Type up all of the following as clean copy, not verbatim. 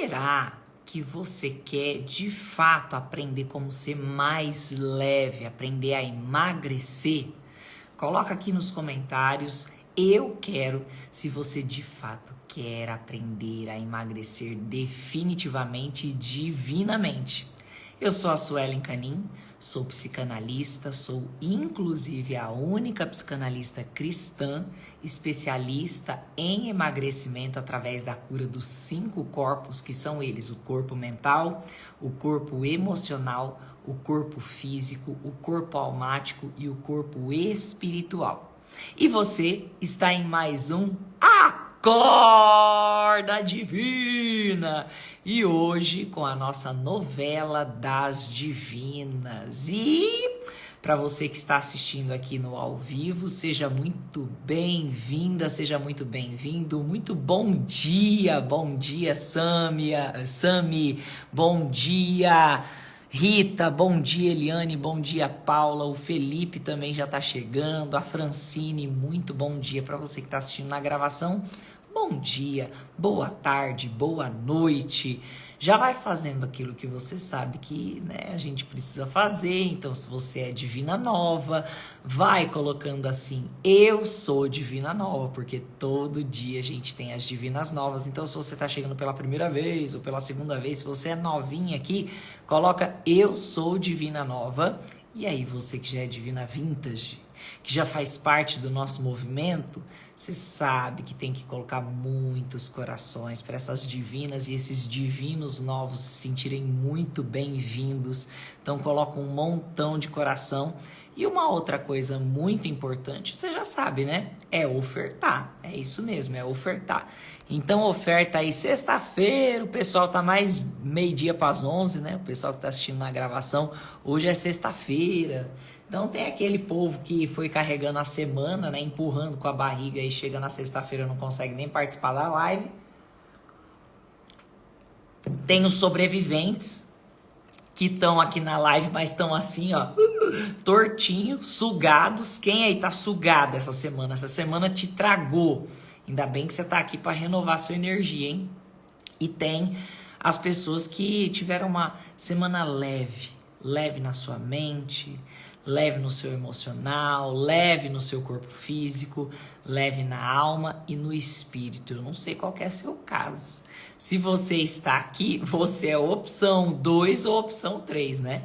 Será que você quer de fato aprender como ser mais leve, aprender a emagrecer? Coloca aqui nos comentários. Eu quero, se você de fato quer aprender a emagrecer definitivamente e divinamente. Eu sou a Suelen Canin, sou psicanalista, sou inclusive a única psicanalista cristã especialista em emagrecimento através da cura dos 5 corpos, que são eles: o corpo mental, o corpo emocional, o corpo físico, o corpo almático e o corpo espiritual. E você está em mais um Acorda Divina! E hoje com a nossa novela das divinas. E para você que está assistindo aqui no ao vivo, seja muito bem-vinda, seja muito bem-vindo. Muito bom dia Sami, bom dia Rita, bom dia Eliane, bom dia Paula, o Felipe também já tá chegando, a Francine, muito bom dia para você que está assistindo na gravação. Bom dia, boa tarde, boa noite. Já vai fazendo aquilo que você sabe que, né, a gente precisa fazer. Então, se você é Divina Nova, vai colocando assim: eu sou Divina Nova, porque todo dia a gente tem as Divinas Novas. Então, se você está chegando pela primeira vez ou pela segunda vez, se você é novinha aqui, coloca eu sou Divina Nova. E aí, você que já é Divina Vintage, que já faz parte do nosso movimento, você sabe que tem que colocar muitos corações para essas divinas e esses divinos novos se sentirem muito bem-vindos. Então coloca um montão de coração. E uma outra coisa muito importante, você já sabe, né? É ofertar. É isso mesmo, é ofertar. Então oferta aí sexta-feira, o pessoal tá mais meio-dia para as 11, né? O pessoal que tá assistindo na gravação, hoje é sexta-feira. Então tem aquele povo que foi carregando a semana, né, empurrando com a barriga e chega na sexta-feira não consegue nem participar da live. Tem os sobreviventes que estão aqui na live, mas estão assim, ó, tortinho, sugados. Quem aí tá sugado essa semana? Essa semana te tragou. Ainda bem que você tá aqui para renovar sua energia, hein? E tem as pessoas que tiveram uma semana leve na sua mente, leve no seu emocional, leve no seu corpo físico, leve na alma e no espírito. Eu não sei qual que é seu caso. Se você está aqui, você é opção 2 ou opção 3, né?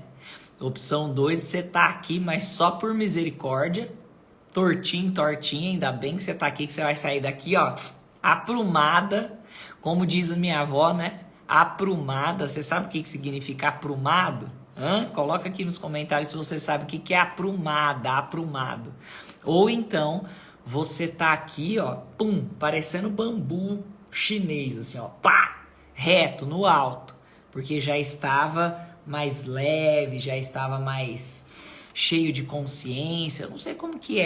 Opção 2, você está aqui, mas só por misericórdia, tortinha, ainda bem que você está aqui, que você vai sair daqui, ó, aprumada, como diz a minha avó, né? Aprumada. Você sabe o que significa aprumado? Coloca aqui nos comentários se você sabe o que é aprumado. Ou então, você tá aqui, ó, pum, parecendo bambu chinês, assim, ó, pá, reto, no alto. Porque já estava mais leve, já estava mais cheio de consciência. Eu não sei como que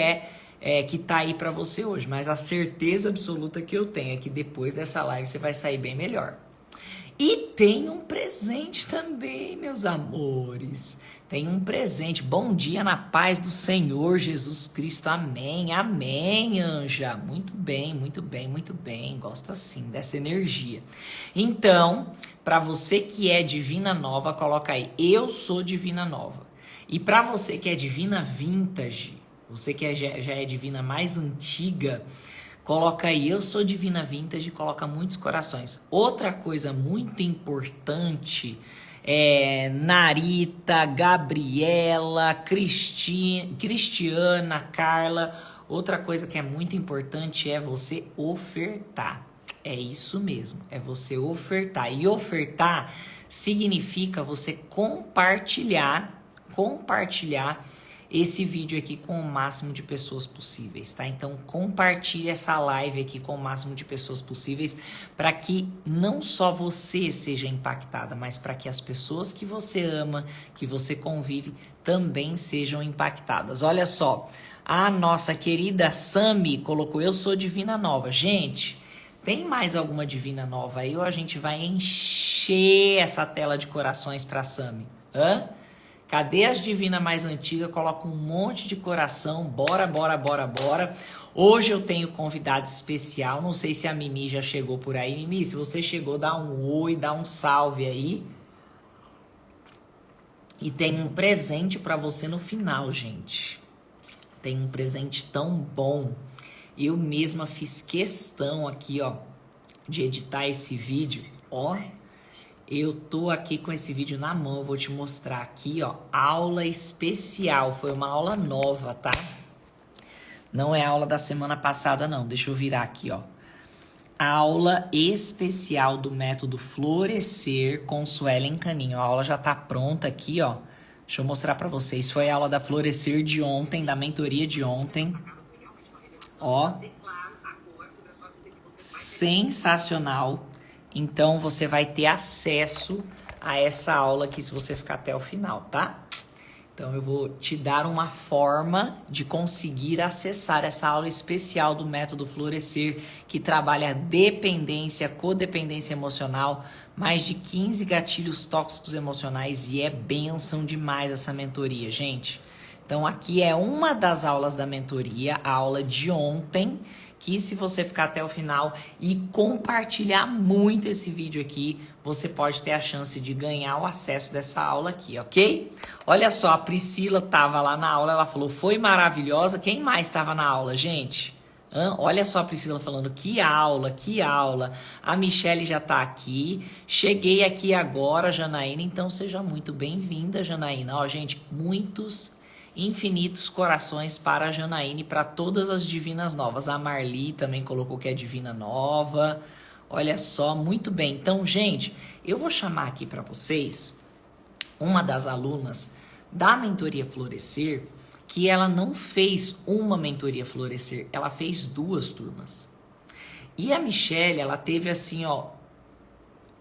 que tá aí pra você hoje, mas a certeza absoluta que eu tenho é que depois dessa live você vai sair bem melhor. E tem um presente também, meus amores. Tem um presente. Bom dia na paz do Senhor Jesus Cristo. Amém, amém, anja. Muito bem, muito bem, muito bem. Gosto assim dessa energia. Então, para você que é Divina Nova, coloca aí: eu sou Divina Nova. E para você que é Divina Vintage, você que já é Divina mais antiga, coloca aí, eu sou Divina Vintage, coloca muitos corações. Outra coisa muito importante é Narita, Gabriela, Cristiana, Carla. Outra coisa que é muito importante é você ofertar. É isso mesmo, é você ofertar. E ofertar significa você compartilhar esse vídeo aqui com o máximo de pessoas possíveis, tá? Então compartilhe essa live aqui com o máximo de pessoas possíveis para que não só você seja impactada, mas para que as pessoas que você ama, que você convive, também sejam impactadas. Olha só, a nossa querida Sami colocou: eu sou Divina Nova. Gente, tem mais alguma Divina Nova aí ou a gente vai encher essa tela de corações para Sami? Cadê as divinas mais antigas? Coloca um monte de coração. Bora. Hoje eu tenho convidado especial, não sei se a Mimi já chegou por aí. Mimi, se você chegou, dá um oi, dá um salve aí. E tem um presente pra você no final, gente. Tem um presente tão bom. Eu mesma fiz questão aqui, ó, de editar esse vídeo. Ó, eu tô aqui com esse vídeo na mão, eu vou te mostrar aqui, ó. Aula especial, foi uma aula nova, tá? Não é a aula da semana passada, não. Deixa eu virar aqui, ó. Aula especial do método Florescer com Suelen Caninho. A aula já tá pronta aqui, ó. Deixa eu mostrar pra vocês. Foi a aula da Florescer de ontem, da mentoria de ontem. Ó. Sensacional. Então, você vai ter acesso a essa aula aqui se você ficar até o final, tá? Então, eu vou te dar uma forma de conseguir acessar essa aula especial do método Florescer, que trabalha dependência, codependência emocional, mais de 15 gatilhos tóxicos emocionais, e é bênção demais essa mentoria, gente. Então, aqui é uma das aulas da mentoria, a aula de ontem, que se você ficar até o final e compartilhar muito esse vídeo aqui, você pode ter a chance de ganhar o acesso dessa aula aqui, ok? Olha só, a Priscila estava lá na aula, ela falou, foi maravilhosa. Quem mais estava na aula, gente? Olha só a Priscila falando, que aula, que aula. A Michelle já tá aqui. Cheguei aqui agora, Janaína, então seja muito bem-vinda, Janaína. Ó, gente, muitos infinitos corações para a Janaína e para todas as divinas novas. A Marli também colocou que é divina nova. Olha só, muito bem. Então, gente, eu vou chamar aqui para vocês uma das alunas da mentoria Florescer, que ela não fez uma mentoria Florescer, ela fez 2 turmas. E a Michelle, ela teve assim, ó,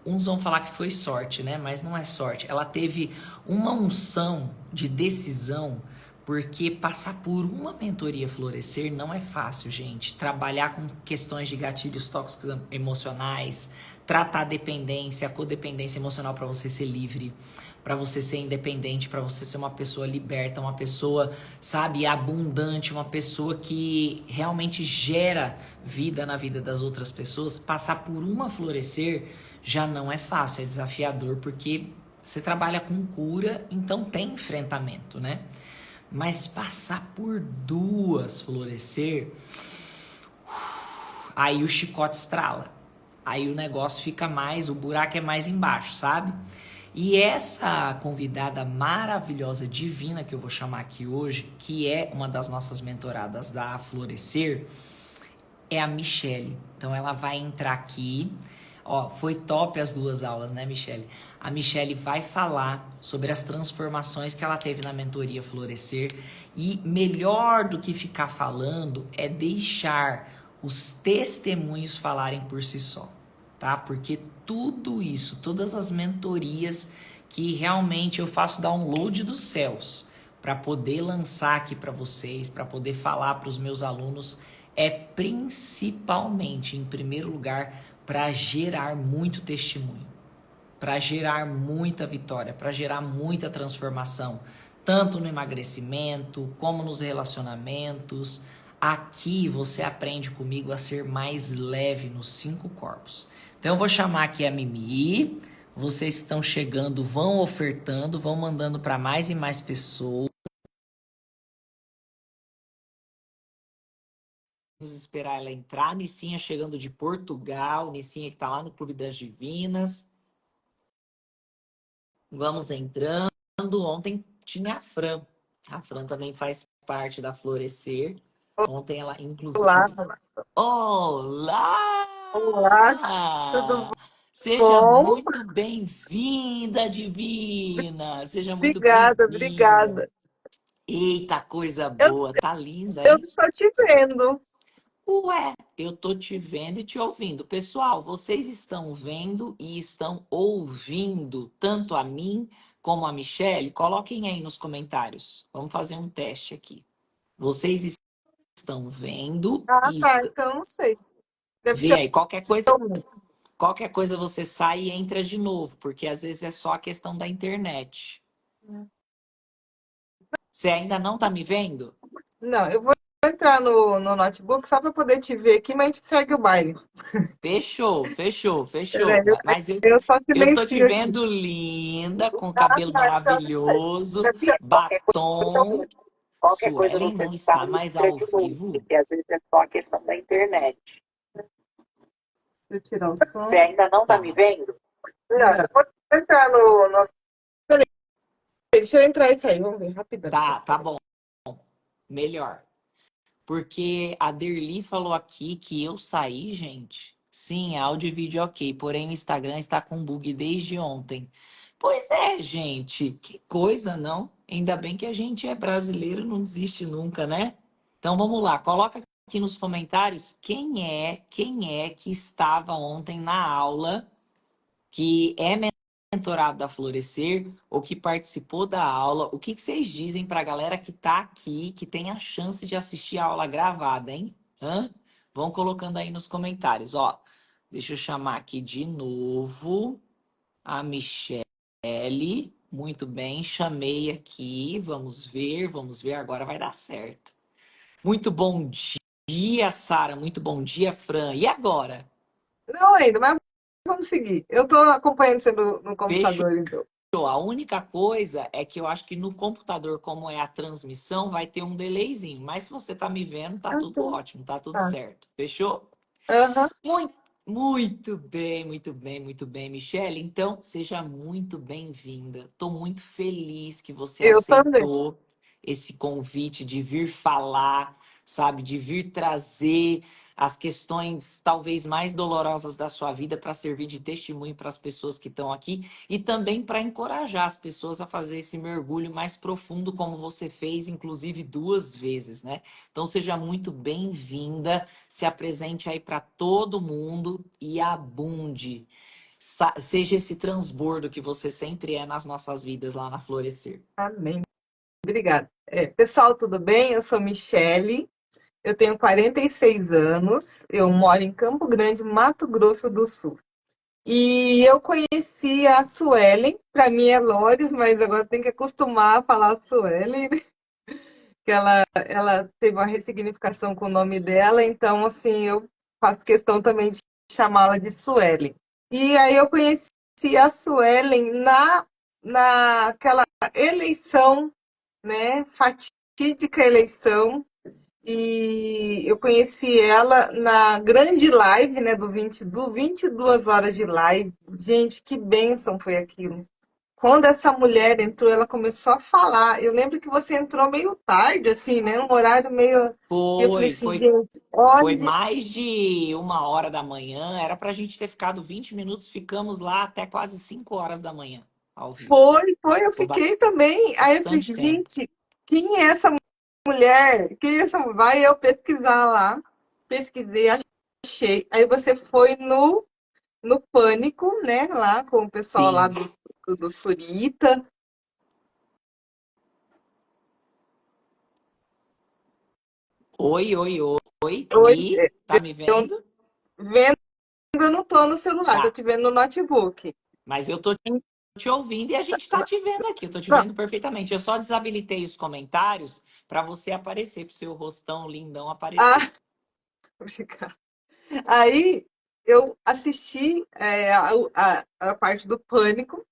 uns vão falar que foi sorte, né? Mas não é sorte. Ela teve uma unção de decisão, porque passar por uma mentoria Florescer não é fácil, gente. Trabalhar com questões de gatilhos tóxicos emocionais, tratar a dependência, a codependência emocional para você ser livre, para você ser independente, para você ser uma pessoa liberta, uma pessoa, sabe, abundante, uma pessoa que realmente gera vida na vida das outras pessoas. Passar por uma Florescer já não é fácil, é desafiador, porque você trabalha com cura, então tem enfrentamento, né? Mas passar por 2 Florescer, aí o chicote estrala. Aí o negócio fica mais, o buraco é mais embaixo, sabe? E essa convidada maravilhosa, divina, que eu vou chamar aqui hoje, que é uma das nossas mentoradas da Florescer, é a Michelle. Então ela vai entrar aqui. Ó, foi top as 2 aulas, né, Michelle? A Michelle vai falar sobre as transformações que ela teve na mentoria Florescer. E melhor do que ficar falando é deixar os testemunhos falarem por si só, tá? Porque tudo isso, todas as mentorias que realmente eu faço download dos céus para poder lançar aqui para vocês, para poder falar para os meus alunos, é principalmente, em primeiro lugar, para gerar muito testemunho, para gerar muita vitória, para gerar muita transformação, tanto no emagrecimento como nos relacionamentos. Aqui você aprende comigo a ser mais leve nos 5 corpos. Então eu vou chamar aqui a Mimi. Vocês que estão chegando vão ofertando, vão mandando para mais e mais pessoas. Vamos esperar ela entrar. Nicinha chegando de Portugal. Nicinha que está lá no Clube das Divinas. Vamos entrando. Ontem tinha a Fran. A Fran também faz parte da Florescer. Ontem ela, inclusive... Olá, Olá! olá, tudo Seja bom? muito bem-vinda, Divina! Seja muito Obrigada, bem-vinda! obrigada. Eita, coisa Eu, boa! Tá linda, eu hein? estou te vendo. Ué, eu tô te vendo e te ouvindo. Pessoal, vocês estão vendo e estão ouvindo tanto a mim como a Michelle? Coloquem aí nos comentários. Vamos fazer um teste aqui. Vocês estão vendo Ah, e tá, então não sei. Deve vê ser aí, qualquer coisa você sai e entra de novo, porque às vezes é só a questão da internet. Você ainda não tá me vendo? Não, eu vou entrar no notebook só para poder te ver aqui, mas a gente segue o baile. Fechou, fechou, fechou. Peraí, Mas eu só eu tô te silencio aqui. vendo linda, com Ah, cabelo tá, então, isso aí. maravilhoso, Sabia? batom. Qualquer coisa Suelen você não está fala e mais tira ao de novo, vivo? porque às vezes é só a questão da internet. Deixa eu tirar o som. Você ainda não tá me Tá, vendo? Não. Vou entrar no... Peraí, deixa eu entrar e sair, vamos ver, rapidão. tá bom, melhor. Porque a Derli falou aqui que eu saí, gente. Sim, áudio e vídeo ok, porém o Instagram está com bug desde ontem. Pois é, gente, que coisa, não? Ainda bem que a gente é brasileiro e não desiste nunca, né? Então vamos lá, coloca aqui nos comentários quem é que estava ontem na aula, que é mentorado da Florescer ou que participou da aula. O que vocês dizem para a galera que tá aqui, que tem a chance de assistir a aula gravada, hein? Hã? Vão colocando aí nos comentários, ó. Deixa eu chamar aqui de novo a Michele. Muito bem, chamei aqui. Vamos ver, agora vai dar certo. Muito bom dia, Sara. Muito bom dia, Fran. E agora? Não ainda, mas vamos seguir. Eu tô acompanhando você no Fechou. computador, então. A única coisa é que eu acho que no computador, como é a transmissão, vai ter um delayzinho. Mas se você tá me vendo, tá Ah, tudo ótimo, tá tudo tá. certo. Fechou? Aham. Muito, muito bem, muito bem, muito bem, Michele. Então, seja muito bem-vinda. Estou muito feliz que você Eu também. aceitou esse convite de vir falar, sabe, de vir trazer as questões talvez mais dolorosas da sua vida para servir de testemunho para as pessoas que estão aqui e também para encorajar as pessoas a fazer esse mergulho mais profundo, como você fez, inclusive 2 vezes, né? Então, seja muito bem-vinda, se apresente aí para todo mundo e abunde. Seja esse transbordo que você sempre é nas nossas vidas lá na Florescer. Amém. Obrigada. Pessoal, tudo bem? Eu sou Michele, eu tenho 46 anos, eu moro em Campo Grande, Mato Grosso do Sul. E eu conheci a Suelen, para mim é Lores, mas agora tem que acostumar a falar Suelen, né? Que ela teve uma ressignificação com o nome dela, então assim, eu faço questão também de chamá-la de Suelen. E aí eu conheci a Suelen naquela eleição, né, fatídica eleição, e eu conheci ela na grande live, né, do 22 horas de live. Gente, que bênção foi aquilo. Quando essa mulher entrou, ela começou a falar. Eu lembro que você entrou meio tarde, assim, né, um horário meio... E eu falei Foi, assim, foi, gente, foi olha, mais de 1 hora da manhã. Era pra gente ter ficado 20 minutos, ficamos lá até quase 5 horas da manhã, ao vivo. eu Foi fiquei também. Aí eu falei, bastante tempo. gente, quem é essa mulher? Quem é essa... Vai eu pesquisar lá. Pesquisei, achei. Aí você foi no Pânico, né? Lá com o pessoal lá Sim. do Surita. Oi, oi, oi. Oi, Tá me eu vendo? vendo, eu não tô no celular, tô Tá. te vendo no notebook. Mas eu tô te ouvindo e a gente tá te vendo aqui. Eu tô te Pronto. vendo perfeitamente. Eu só desabilitei os comentários para você aparecer, pro seu rostão lindão aparecer. Ah, obrigada. Aí eu assisti a parte do Pânico,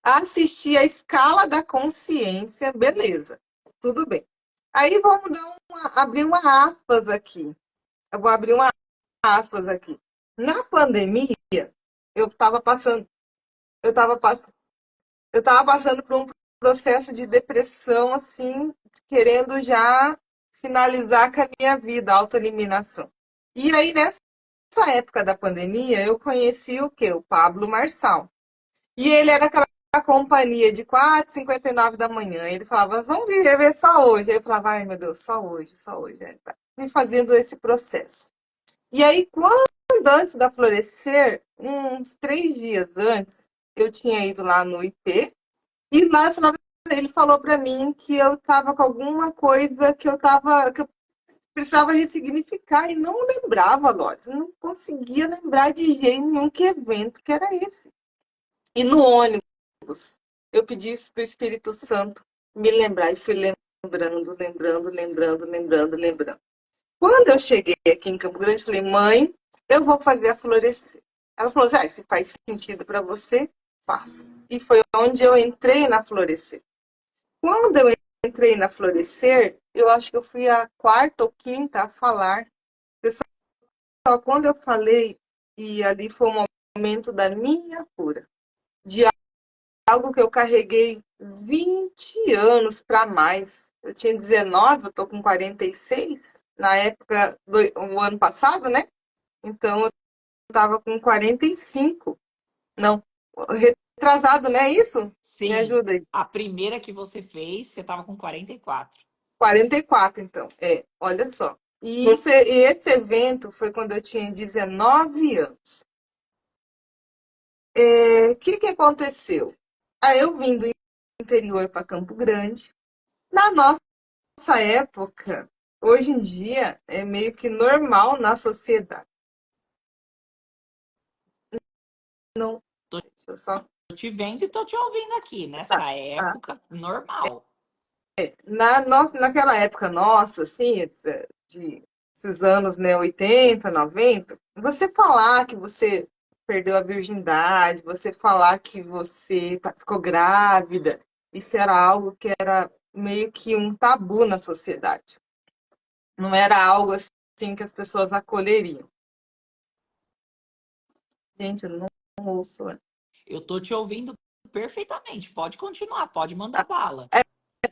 assisti a escala da consciência, beleza, tudo bem. Aí vamos abrir uma aspas aqui. Eu vou abrir uma aspas aqui. Na pandemia, eu estava passando, eu estava passando, eu estava passando por um processo de depressão, assim, querendo já finalizar com a minha vida, autoeliminação. E aí, nessa época da pandemia, eu conheci o quê? O Pablo Marçal. E ele era aquela companhia de 4h59 da manhã. Ele falava, vamos viver só hoje. Aí eu falava, ai meu Deus, só hoje, só hoje. Aí, tá. Me fazendo esse processo. E aí, quando antes da Florescer, uns 3 dias antes, eu tinha ido lá no IP, e lá ele falou para mim que eu estava com alguma coisa que eu precisava ressignificar e não lembrava, Loris. Não conseguia lembrar de jeito nenhum que evento que era esse. E no ônibus, eu pedi isso para o Espírito Santo me lembrar e fui lembrando. Quando eu cheguei aqui em Campo Grande, falei, mãe, eu vou fazer a Florescer. Ela falou, já, se faz sentido para você, faça. E foi onde eu entrei na Florescer. Quando eu entrei na Florescer, eu acho que eu fui a quarta ou quinta a falar. Só quando eu falei, e ali foi um momento da minha cura, de algo que eu carreguei 20 anos para mais. Eu tinha 19, eu tô com 46. Na época, o ano passado, né? Então, eu tava com 45. Não, retrasado, né? Isso? Me Sim, ajuda aí. a primeira que você fez, você tava com 44. 44, então. É, olha só. E esse evento foi quando eu tinha 19 anos. O que aconteceu? Aí eu vim do interior para Campo Grande. Na nossa época, hoje em dia, é meio que normal na sociedade. Não, Tô deixa eu só. te vendo e tô te ouvindo aqui. Tá, Nessa tá. época, normal. Naquela época nossa, assim, esses anos, né, 80, 90, você falar que você perdeu a virgindade, você falar que você ficou grávida, isso era algo que era meio que um tabu na sociedade. Não era algo assim que as pessoas acolheriam. Gente, eu não ouço. Eu tô te ouvindo perfeitamente. Pode continuar, pode mandar bala.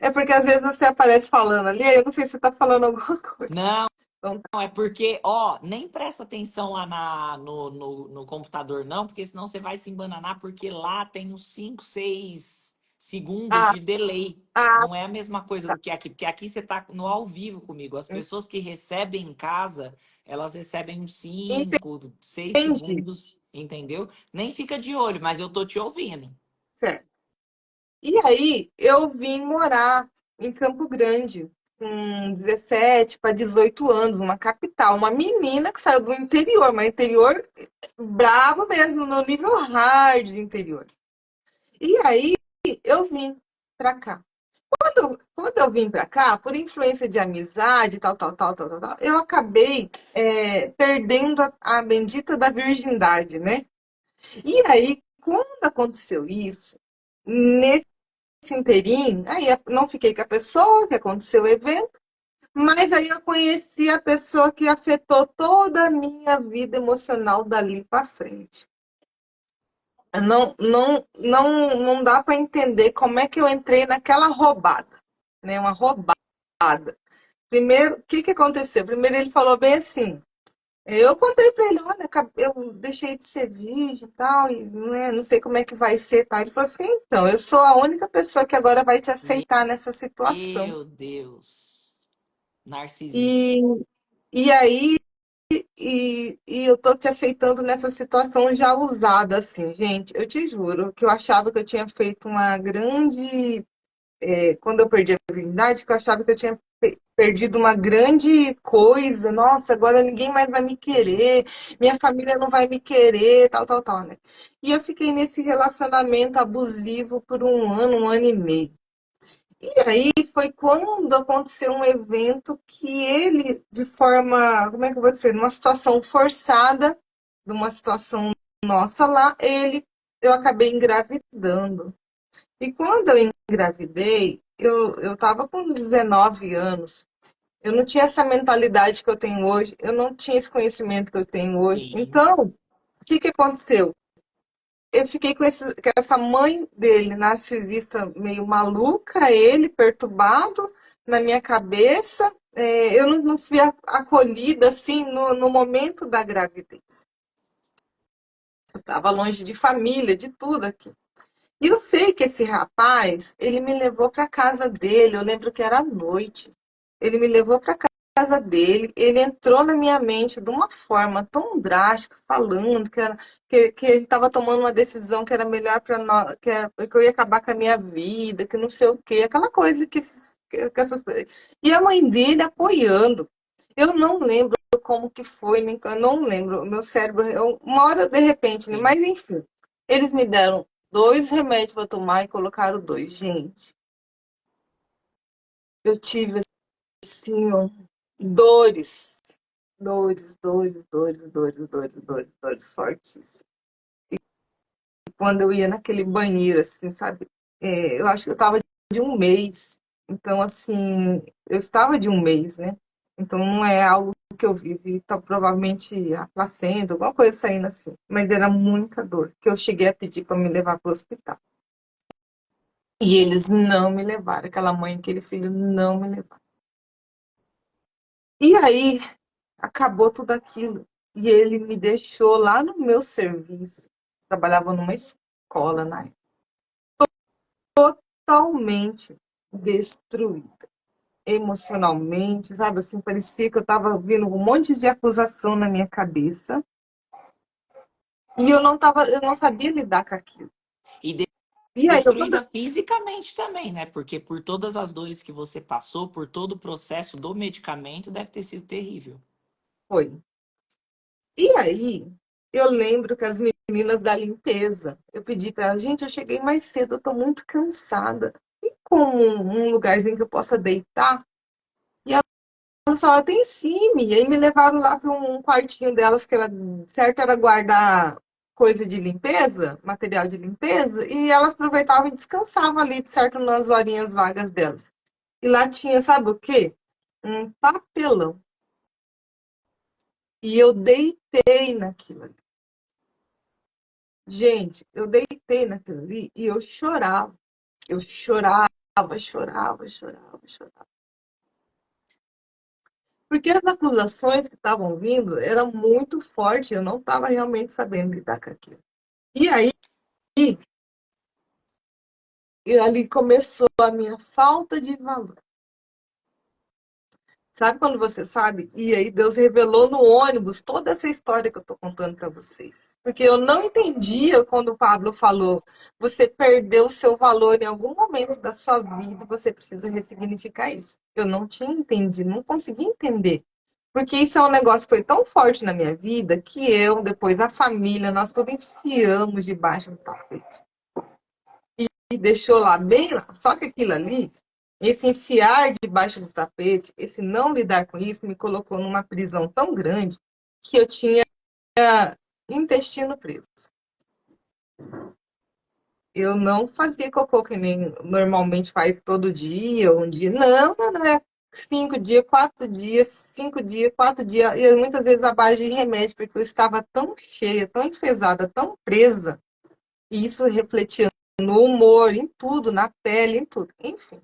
É porque às vezes você aparece falando ali, aí eu não sei se você está falando alguma coisa. Não, Então, não, é porque, ó, nem presta atenção lá no computador, não, porque senão você vai se embananar, porque lá tem uns 5, 6 segundos ah, de delay. ah, Não é a mesma coisa do que aqui, porque aqui você tá no ao vivo comigo. As pessoas que recebem em casa, elas recebem uns 5, 6 entendi. segundos, entendeu? Nem fica de olho, mas eu tô te ouvindo. Certo. E aí eu vim morar em Campo Grande com 17 para 18 anos, uma capital, uma menina que saiu do interior, mas interior bravo mesmo, no nível hard de interior. E aí eu vim para cá. Quando eu vim para cá, por influência de amizade, tal, eu acabei perdendo a bendita da virgindade, né? E aí, quando aconteceu isso, nesse inteirinho, aí não fiquei com a pessoa que aconteceu o evento, mas aí eu conheci a pessoa que afetou toda a minha vida emocional dali para frente. Não dá para entender como é que eu entrei naquela roubada, né? Uma roubada. Primeiro, o que aconteceu? Primeiro ele falou bem assim, eu contei para ele, olha, eu deixei de ser virgem e tal, e não sei como é que vai ser, tá? Ele falou assim, então, eu sou a única pessoa que agora vai te aceitar nessa situação. Meu Deus. Narcisista. E, e aí, eu tô te aceitando nessa situação já usada, assim, gente, eu te juro que eu achava que eu tinha feito uma grande quando eu perdi a virgindade, que eu achava que eu tinha perdido uma grande coisa. Nossa, agora ninguém mais vai me Sim. querer, minha família não vai me querer, tal, né? E eu fiquei nesse relacionamento abusivo por um ano e meio. E aí foi quando aconteceu um evento que ele, de forma, como é que eu vou dizer, numa situação forçada, numa situação nossa lá, eu acabei engravidando. E quando eu engravidei, eu estava com 19 anos. Eu não tinha essa mentalidade que eu tenho hoje, eu não tinha esse conhecimento que eu tenho hoje. Sim. Então, o que aconteceu? Eu fiquei com essa mãe dele, narcisista, meio maluca, ele perturbado na minha cabeça. Eu não fui acolhida assim no momento da gravidez. Eu estava longe de família, de tudo aqui. E eu sei que esse rapaz, ele me levou para casa dele. Eu lembro que era à noite. Ele me levou para casa dele. Ele entrou na minha mente de uma forma tão drástica, falando que ele estava tomando uma decisão que era melhor para nós, que eu ia acabar com a minha vida, que não sei o quê, aquela coisa que essas. E a mãe dele apoiando. Eu não lembro como que foi, eu não lembro. O meu cérebro, uma hora de repente, né? Sim. Mas enfim, eles me deram 2 remédios para tomar e colocaram 2, gente. eu tive, assim, ó, dores, dores fortes. Quando eu ia naquele banheiro, assim, sabe? Eu acho que eu estava de um mês. Então, assim, eu estava de um mês, né? Então, não é algo que eu vivi, tá, provavelmente a placenta, alguma coisa saindo assim. Mas era muita dor, que eu cheguei a pedir para me levar para o hospital. E eles não me levaram, aquela mãe, aquele filho não me levaram. E aí, acabou tudo aquilo. E ele me deixou lá no meu serviço. Trabalhava numa escola na época, totalmente destruída. Emocionalmente, sabe? Assim, parecia que eu estava vindo um monte de acusação na minha cabeça. E eu não sabia lidar com aquilo. E E aí, destruída fisicamente também, né? Porque por todas as dores que você passou, por todo o processo do medicamento, deve ter sido terrível. foi. E aí, eu lembro que as meninas da limpeza, eu pedi para elas, gente, eu cheguei mais cedo, eu tô muito cansada. Tem como um lugarzinho que eu possa deitar? E elas falaram, tem sim. E aí me levaram lá para um quartinho delas, que era certo, era guardar coisa de limpeza, material de limpeza, e elas aproveitavam e descansavam ali, certo, nas horinhas vagas delas. E lá tinha, sabe o quê? Um papelão. E eu deitei naquilo ali. Gente, eu deitei naquilo ali e eu chorava. Eu chorava, chorava, chorava, chorava. Porque as acusações que estavam vindo eram muito fortes, eu não estava realmente sabendo lidar com aquilo. E aí, e ali começou a minha falta de valor. Sabe quando você sabe? E aí Deus revelou no ônibus toda essa história que eu estou contando para vocês. Porque eu não entendia quando o Pablo falou: você perdeu o seu valor em algum momento da sua vida e você precisa ressignificar isso. Eu não tinha entendido, não conseguia entender. Porque isso é um negócio que foi tão forte na minha vida que eu, depois a família, nós todos enfiamos debaixo do tapete. E deixou lá, bem lá. Só que aquilo ali, esse enfiar debaixo do tapete, esse não lidar com isso, me colocou numa prisão tão grande que eu tinha intestino preso. Eu não fazia cocô que nem normalmente faz todo dia, um dia. Não, não, não. É 5 dias, 4 dias, 5 dias, 4 dias. E muitas vezes à base de remédio, porque eu estava tão cheia, tão enfesada, tão presa. E isso refletia no humor, em tudo, na pele, em tudo. Enfim.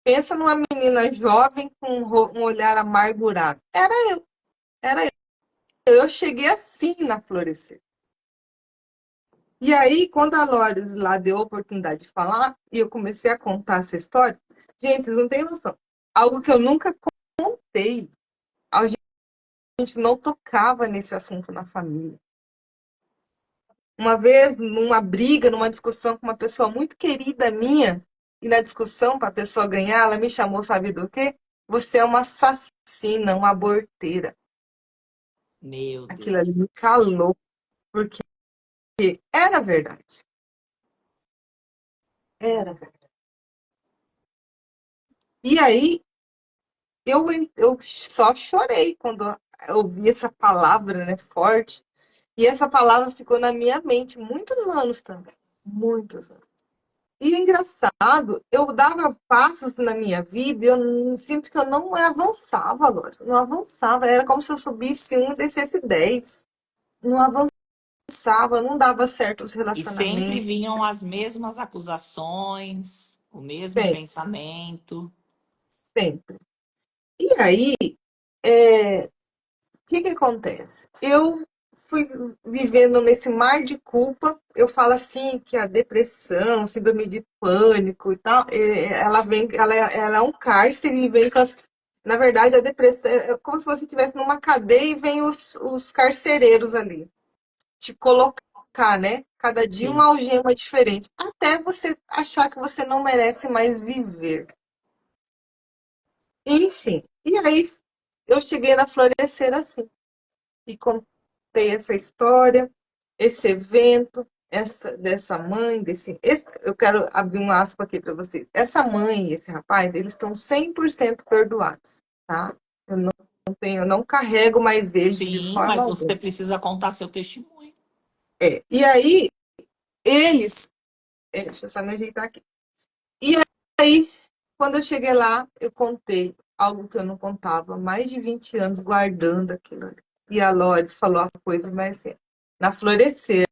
Pensa numa menina jovem com um olhar amargurado. Era eu. Eu cheguei assim na Florescer. E aí, quando a Loris lá deu a oportunidade de falar, e eu comecei a contar essa história, gente, vocês não têm noção. Algo que eu nunca contei. A gente não tocava nesse assunto na família. Uma vez, numa briga, numa discussão com uma pessoa muito querida minha, e na discussão, para a pessoa ganhar, ela me chamou, sabe do quê? Você é uma assassina, uma aborteira. Meu Aquilo ali Deus. me calou, porque era verdade. Era verdade. E aí, eu só chorei quando eu ouvi essa palavra, né, forte. E essa palavra ficou na minha mente muitos anos também. Muitos anos. E o engraçado, eu dava passos na minha vida e eu sinto que eu não avançava, Lóris. Não avançava. Era como se eu subisse um e descesse 10. Não avançava, não dava certo os E sempre relacionamentos. vinham as mesmas acusações, o mesmo Sempre, pensamento. sempre. E aí, o que acontece? Eu fui vivendo nesse mar de culpa. Eu falo assim que a depressão, síndrome de pânico e tal, ela vem, ela é um cárcere e vem com as. Na verdade, a depressão é como se você estivesse numa cadeia e vem os carcereiros ali te colocar, né? Cada dia uma Sim. algema diferente, até você achar que você não merece mais viver. Enfim, e aí eu cheguei na Florescer assim e contei essa história, esse evento. dessa mãe, eu quero abrir um aspa aqui para vocês. Essa mãe e esse rapaz, eles estão 100% perdoados, tá? Eu não carrego mais eles de Sim, forma mas você alguma. precisa contar seu testemunho. E aí, eles. Deixa eu só me ajeitar aqui. E aí, quando eu cheguei lá, eu contei algo que eu não contava, mais de 20 anos guardando aquilo ali. E a Lores falou a coisa mais assim, na Florescer,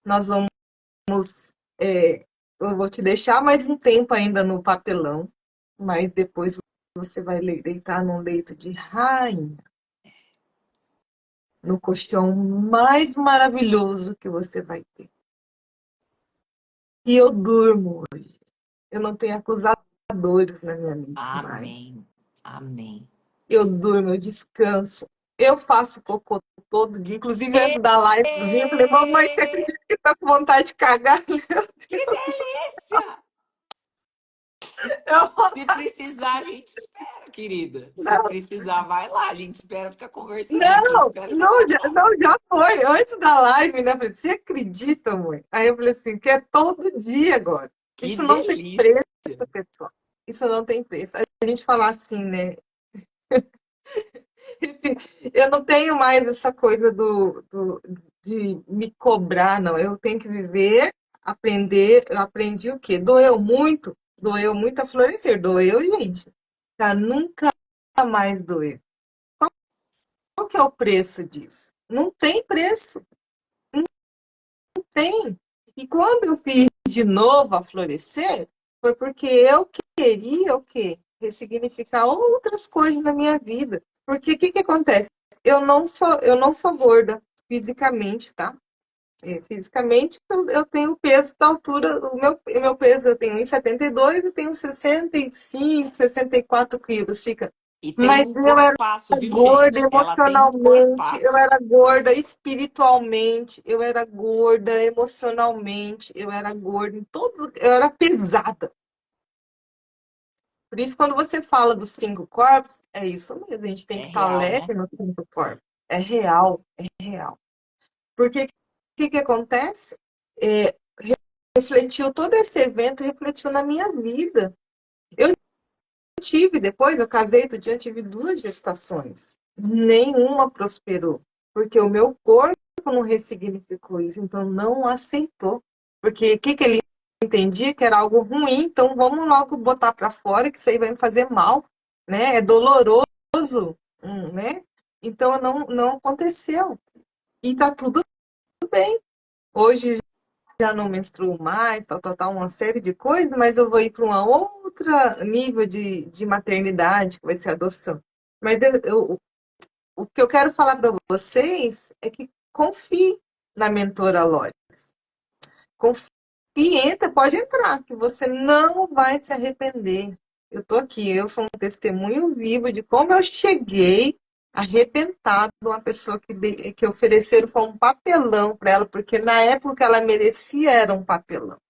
nós vamos, eu vou te deixar mais um tempo ainda no papelão, mas depois você vai deitar num leito de rainha, no colchão mais maravilhoso que você vai ter. E eu durmo hoje. Eu não tenho acusadores na minha mente mais. Amém. Amém. Eu durmo, eu descanso. Eu faço cocô todo dia. Inclusive, antes da livezinha, eu falei, mamãe, você Ê, acredita que tá com vontade de cagar? Meu que Deus. delícia! Eu, Se precisar, a gente espera, querida. Se não, precisar, vai lá. A gente espera ficar conversando aqui. não, Espera você não, voltar. não, já foi. Antes da live, né? Eu falei, você acredita, mãe? Aí eu falei assim, que é todo dia agora. Que Isso não tem preço, delícia! pessoal. Isso não tem preço. A gente falar assim, né? Eu não tenho mais essa coisa de me cobrar, não. Eu tenho que viver, aprender. Eu aprendi o quê? Doeu muito a Florescer. Doeu, gente. Pra nunca mais doer. Qual que é o preço disso? Não tem preço, não tem. E quando eu fiz de novo a Florescer, foi porque eu queria o quê? Ressignificar outras coisas na minha vida. Porque o que que acontece? Eu não sou gorda fisicamente, tá? Fisicamente, eu tenho o peso da altura, o meu peso, eu tenho 1,72 e tenho 65, 64 quilos, fica. E tem Mas um eu era corpaço, viu, gorda gente? Ela tem um emocionalmente, eu corpaço. era gorda espiritualmente, eu era gorda emocionalmente, eu era gorda em todos, eu era pesada. Por isso, quando você fala dos 5 corpos, é isso mesmo, a gente tem É que estar real, né? leve nos 5 corpos. É real, é real. Porque o que acontece? É, refletiu todo esse evento, refletiu na minha vida. Eu depois, eu casei, outro dia eu tive 2 gestações. Nenhuma prosperou, porque o meu corpo não ressignificou isso, então não aceitou. Porque o que ele entendia que era algo ruim, então vamos logo botar para fora, que isso aí vai me fazer mal, né? É doloroso, né? Então não aconteceu. E tá tudo bem. Hoje já não menstruo mais, tal, uma série de coisas, mas eu vou ir para uma outra nível de maternidade, que vai ser adoção. Mas o que eu quero falar para vocês é que confie na mentora Lore. Confie, entra, pode entrar, que você não vai se arrepender. Eu tô aqui, eu sou um testemunho vivo de como eu cheguei arrepentada de uma pessoa que ofereceram foi um papelão para ela, porque na época que ela merecia era um papelão.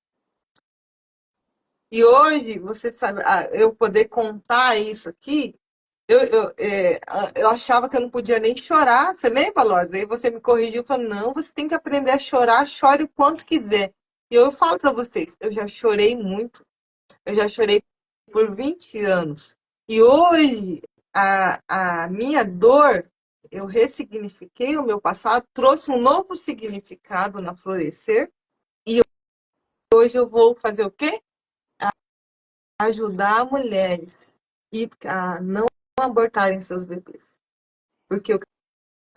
E hoje, você sabe, eu poder contar isso aqui, eu achava que eu não podia nem chorar. Você lembra, Lourdes? Aí você me corrigiu e falou, não, você tem que aprender a chorar, chore o quanto quiser. E eu falo para vocês, eu já chorei muito, eu já chorei por 20 anos. E hoje, a minha dor, eu ressignifiquei o meu passado, trouxe um novo significado na Florescer, e hoje eu vou fazer o quê? Ajudar mulheres a não abortarem seus bebês. Porque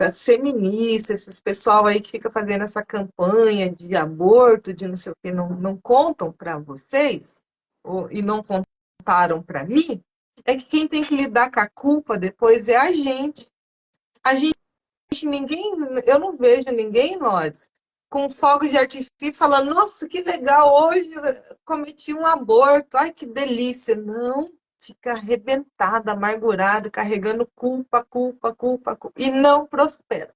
as feministas, esses pessoal aí que fica fazendo essa campanha de aborto, de não sei o que, não contam para vocês, e não contaram para mim, é que quem tem que lidar com a culpa depois é a gente. A gente, ninguém, eu não vejo ninguém, nós, com fogos de artifício falando, nossa, que legal, hoje eu cometi um aborto, ai que delícia. Não, fica arrebentada, amargurada, carregando culpa, culpa, culpa, culpa, e não prospera,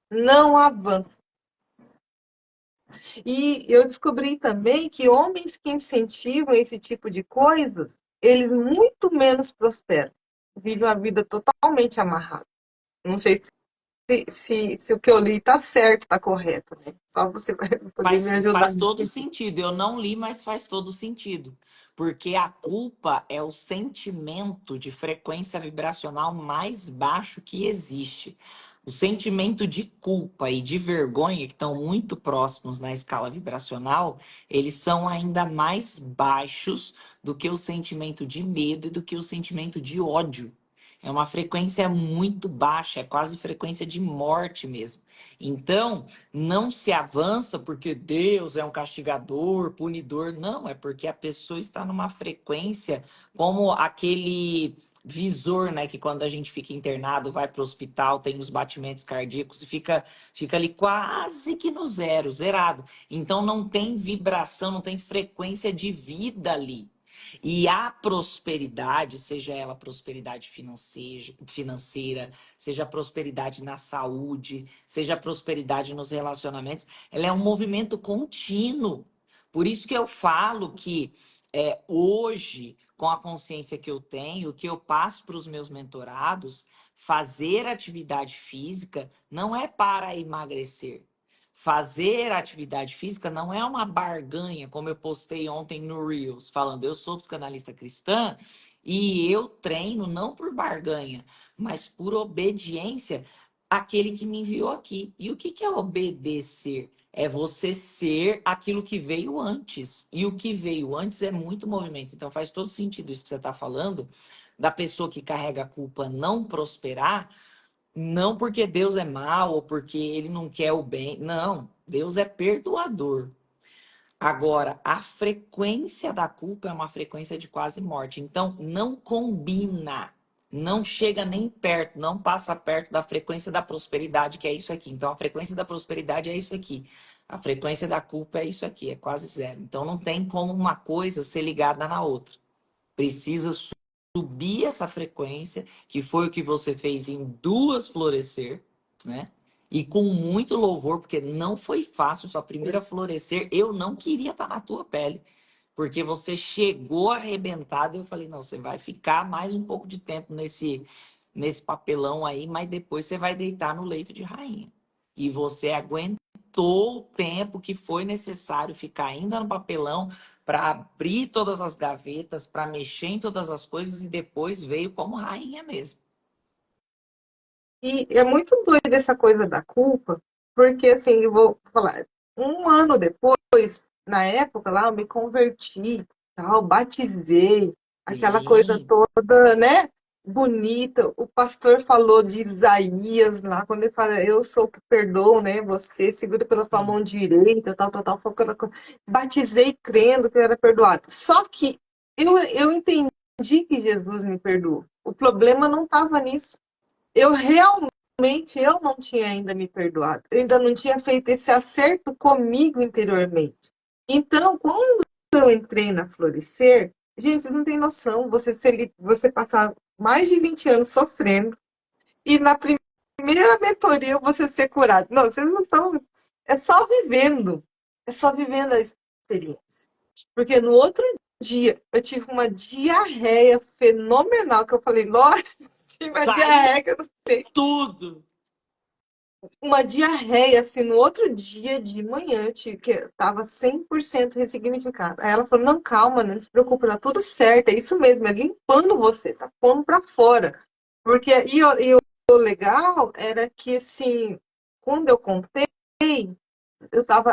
não avança. E eu descobri também que homens que incentivam esse tipo de coisas, eles muito menos prosperam, vivem uma vida totalmente amarrada. Não sei se o que eu li está certo, está correto, né? Só você vai poder me ajudar Faz todo nisso. sentido. Eu não li, mas faz todo sentido. Porque a culpa é o sentimento de frequência vibracional mais baixo que existe. O sentimento de culpa e de vergonha, que estão muito próximos na escala vibracional, eles são ainda mais baixos do que o sentimento de medo e do que o sentimento de ódio. É uma frequência muito baixa, é quase frequência de morte mesmo. Então, não se avança porque Deus é um castigador, punidor. Não, é porque a pessoa está numa frequência como aquele visor, né? Que quando a gente fica internado, vai para o hospital, tem os batimentos cardíacos e fica ali quase que no zero, zerado. Então não tem vibração, não tem frequência de vida ali. E a prosperidade, seja ela prosperidade financeira, seja prosperidade na saúde, seja prosperidade nos relacionamentos, ela é um movimento contínuo. Por isso que eu falo que hoje, com a consciência que eu tenho, que eu passo para os meus mentorados, fazer atividade física não é para emagrecer. Fazer atividade física não é uma barganha, como eu postei ontem no Reels, falando eu sou psicanalista cristã e eu treino não por barganha, mas por obediência àquele que me enviou aqui. E o que é obedecer? É você ser aquilo que veio antes. E o que veio antes é muito movimento. Então faz todo sentido isso que você está falando, da pessoa que carrega a culpa não prosperar, não porque Deus é mau ou porque ele não quer o bem. Não, Deus é perdoador. Agora, a frequência da culpa é uma frequência de quase morte. Então, não combina. Não chega nem perto, não passa perto da frequência da prosperidade, que é isso aqui. Então, a frequência da prosperidade é isso aqui. A frequência da culpa é isso aqui, é quase zero. Então, não tem como uma coisa ser ligada na outra. Precisa subir essa frequência, que foi o que você fez em duas florescer, né? E com muito louvor, porque não foi fácil sua primeira florescer. Eu não queria estar na tua pele, porque você chegou arrebentado. E eu falei, não, você vai ficar mais um pouco de tempo nesse papelão aí, mas depois você vai deitar no leito de rainha. E você aguentou o tempo que foi necessário ficar ainda no papelão para abrir todas as gavetas, para mexer em todas as coisas e depois veio como rainha mesmo. E é muito doido essa coisa da culpa, porque assim, eu vou falar, um ano depois, na época lá, eu me converti, tal, batizei, aquela coisa Sim, toda, né? Bonita. O pastor falou de Isaías lá, quando ele fala, eu sou o que perdoo, né? Você segura pela tua sim. mão direita, tal, tal, tal. Foi aquela coisa. Batizei crendo que eu era perdoado. Só que eu entendi que Jesus me perdoou. O problema não estava nisso. Eu realmente eu não tinha ainda me perdoado. Eu ainda não tinha feito esse acerto comigo interiormente. Então, quando eu entrei na Florescer, gente, vocês não têm noção, você passar mais de 20 anos sofrendo e na primeira mentoria você ser curado. Não, vocês não estão. É só vivendo. É só vivendo a experiência. Porque no outro dia eu tive uma diarreia fenomenal que eu falei, Lória, tive uma Saiu diarreia que eu não sei. tudo. Uma diarreia, assim, no outro dia de manhã, que estava 100% ressignificada. Aí ela falou, não, calma, não se preocupe, tá tudo certo, é isso mesmo, é limpando você, tá pondo pra fora. Porque, o legal era que, assim, quando eu contei, eu estava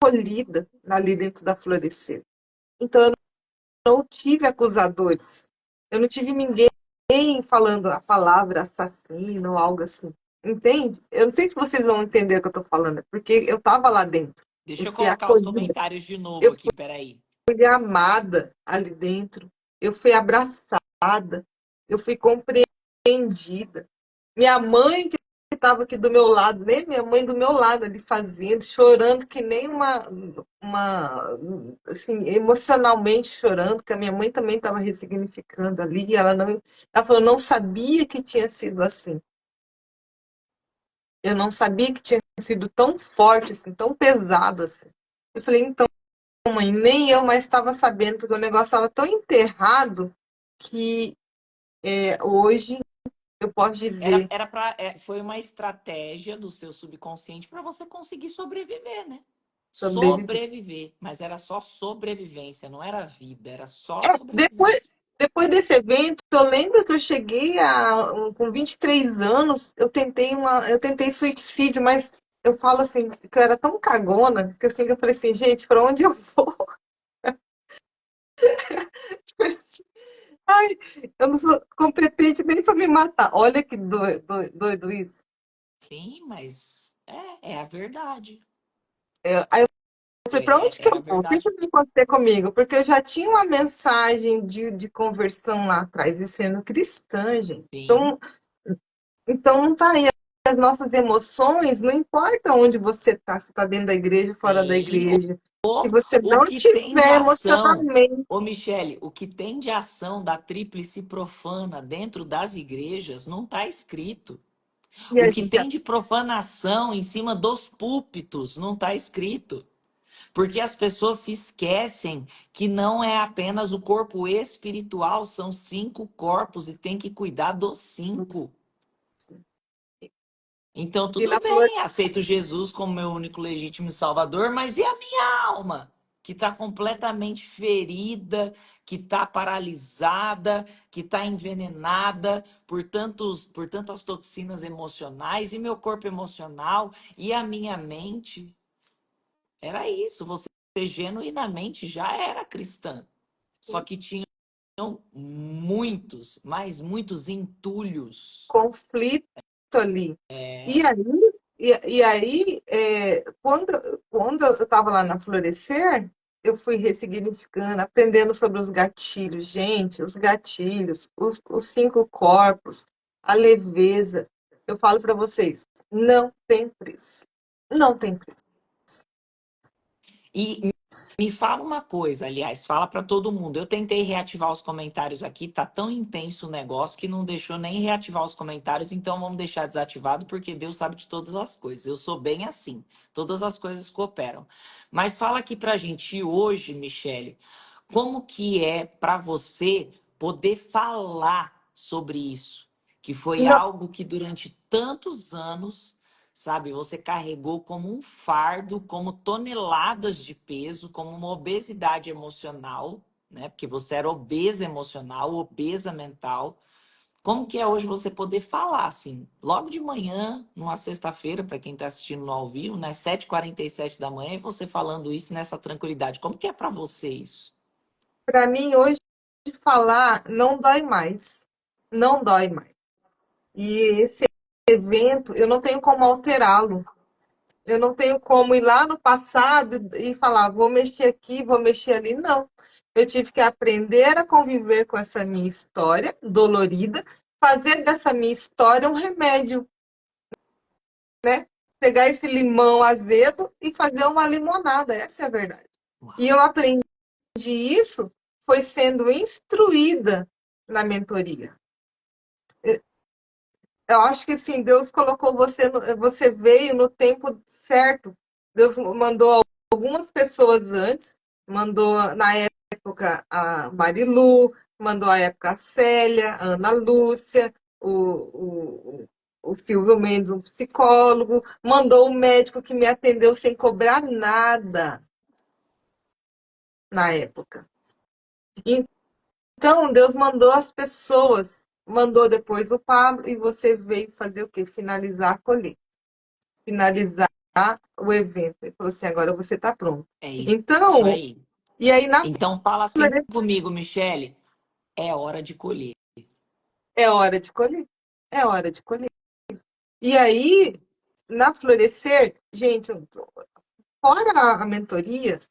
acolhida ali dentro da Florescer. Então, eu não tive acusadores, eu não tive ninguém falando a palavra assassino ou algo assim. Entende? Eu não sei se vocês vão entender o que eu tô falando, porque eu tava lá dentro. Eu Deixa eu fui colocar os acolhida, comentários de novo eu aqui, peraí. fui amada ali dentro, eu fui abraçada, eu fui compreendida. Minha mãe que estava aqui do meu lado, né? Minha mãe do meu lado ali fazendo, chorando que nem uma assim, emocionalmente chorando, que a minha mãe também estava ressignificando ali, e ela falou, não sabia que tinha sido assim. Eu não sabia que tinha sido tão forte, assim, tão pesado assim. Eu falei, então, mãe, nem eu mais estava sabendo, porque o negócio estava tão enterrado que hoje eu posso dizer, Foi uma estratégia do seu subconsciente para você conseguir sobreviver, né? sobreviver. Sobreviver. Mas era só sobrevivência, não era vida, era só Depois, sobrevivência. depois desse evento, eu lembro que eu cheguei com 23 anos, eu tentei suicídio, mas eu falo assim, que eu era tão cagona, que assim, que eu falei assim, gente, para onde eu vou? Ai, eu não sou competente nem para me matar. Olha que doido isso. Sim, mas é a verdade. Aí eu falei, para onde que É a eu vou? O que verdade. que vai acontecer comigo? Porque eu já tinha uma mensagem de conversão lá atrás, e sendo cristã, gente. Sim. Então não tá aí. As nossas emoções, não importa onde você está, se está dentro da igreja, fora da Sim. igreja. Se você O não que tem de tiver ação, emocionalmente, ô Michele, o que tem de ação da tríplice profana dentro das igrejas não está escrito. e O a que gente tem de profanação em cima dos púlpitos não está escrito. Porque as pessoas se esquecem que não é apenas o corpo espiritual, são 5 corpos e tem que cuidar dos 5. Então, e tudo na flor, bem, aceito Jesus como meu único legítimo Salvador, mas e a minha alma? Que está completamente ferida, que está paralisada, que está envenenada por tantas toxinas emocionais, e meu corpo emocional, e a minha mente. Era isso, você genuinamente já era cristã. Só que tinham muitos, mas muitos entulhos. conflito ali. E É, aí, quando eu estava lá na Florescer, eu fui ressignificando, aprendendo sobre os gatilhos. Gente, os gatilhos, os 5 corpos, a leveza. Eu falo para vocês, não tem preço. Não tem preço. e me fala uma coisa, aliás, fala para todo mundo. Eu tentei reativar os comentários aqui, tá tão intenso o negócio que não deixou nem reativar os comentários, então vamos deixar desativado porque Deus sabe de todas as coisas. Eu sou bem assim, todas as coisas cooperam. Mas fala aqui pra gente hoje, Michele, como que é para você poder falar sobre isso? Que foi Não, algo que durante tantos anos, sabe, você carregou como um fardo, como toneladas de peso, como uma obesidade emocional, né? Porque você era obesa emocional, obesa mental. Como que é hoje você poder falar assim, logo de manhã, numa sexta-feira, para quem está assistindo no ao vivo, né, 7h47 da manhã, e você falando isso nessa tranquilidade. Como que é para você isso? para mim hoje falar não dói mais. Não dói mais. E esse evento, eu não tenho como alterá-lo. Eu não tenho como ir lá no passado e falar, vou mexer aqui, vou mexer ali. Não. Eu tive que aprender a conviver com essa minha história dolorida, fazer dessa minha história um remédio, né? Pegar esse limão azedo e fazer uma limonada. Essa é a verdade. E eu aprendi isso foi sendo instruída na mentoria. Eu acho que assim, Deus colocou você, você veio no tempo certo. Deus mandou algumas pessoas antes, mandou na época a Marilu, mandou a época a Célia, a Ana Lúcia, o Silvio Mendes, um psicólogo, mandou o médico que me atendeu sem cobrar nada na época. Então, Deus mandou as pessoas, mandou depois o Pablo, e você veio fazer o quê? Finalizar a colheita, finalizar o evento. Ele falou assim: agora você está pronto. É isso Então, aí. e aí na Então fala assim comigo, Michele. É hora de colher. é hora de colher. É hora de colher. E aí, na Florescer, gente, fora a mentoria,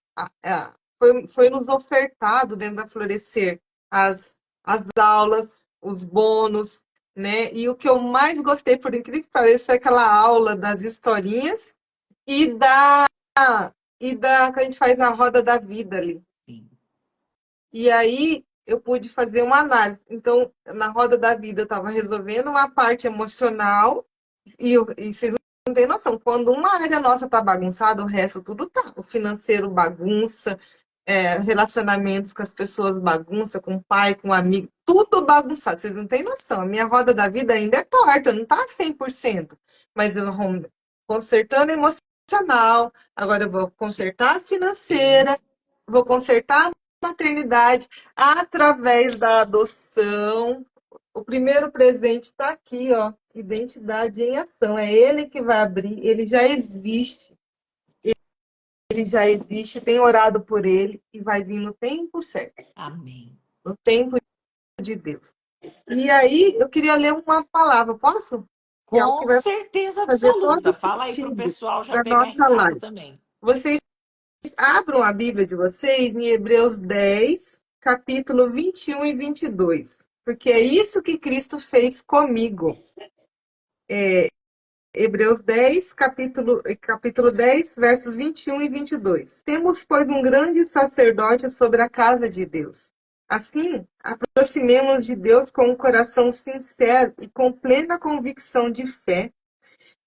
foi nos ofertado dentro da Florescer as aulas, os bônus, né? E o que eu mais gostei, por incrível que pareça, foi aquela aula das historinhas e que a gente faz a roda da vida ali. Sim. E aí eu pude fazer uma análise. Então, na roda da vida, eu estava resolvendo uma parte emocional e vocês não têm noção. Quando uma área nossa tá bagunçada, o resto tudo tá. O financeiro bagunça, relacionamentos com as pessoas bagunça, com o pai, com o amigo, tudo bagunçado. Vocês não têm noção. A minha roda da vida ainda é torta, não tá 100%. Mas eu vou consertando emocional, agora eu vou consertar a financeira, vou consertar a maternidade através da adoção. O primeiro presente está aqui, ó, identidade em ação. É ele que vai abrir, ele já existe, tem orado por ele e vai vir no tempo certo, Amém. no tempo de Deus. E aí, eu queria ler uma palavra, posso? Que é o que Com vai certeza fazer todo absoluta. Fala aí pro sentido pessoal já da pegar em nossa casa live. também. Vocês abram a Bíblia de vocês em Hebreus 10, capítulo 21 e 22, porque é isso que Cristo fez comigo. Hebreus 10, capítulo 10, versos 21 e 22. Temos, pois, um grande sacerdote sobre a casa de Deus. Assim, aproximemo-nos de Deus com um coração sincero e com plena convicção de fé,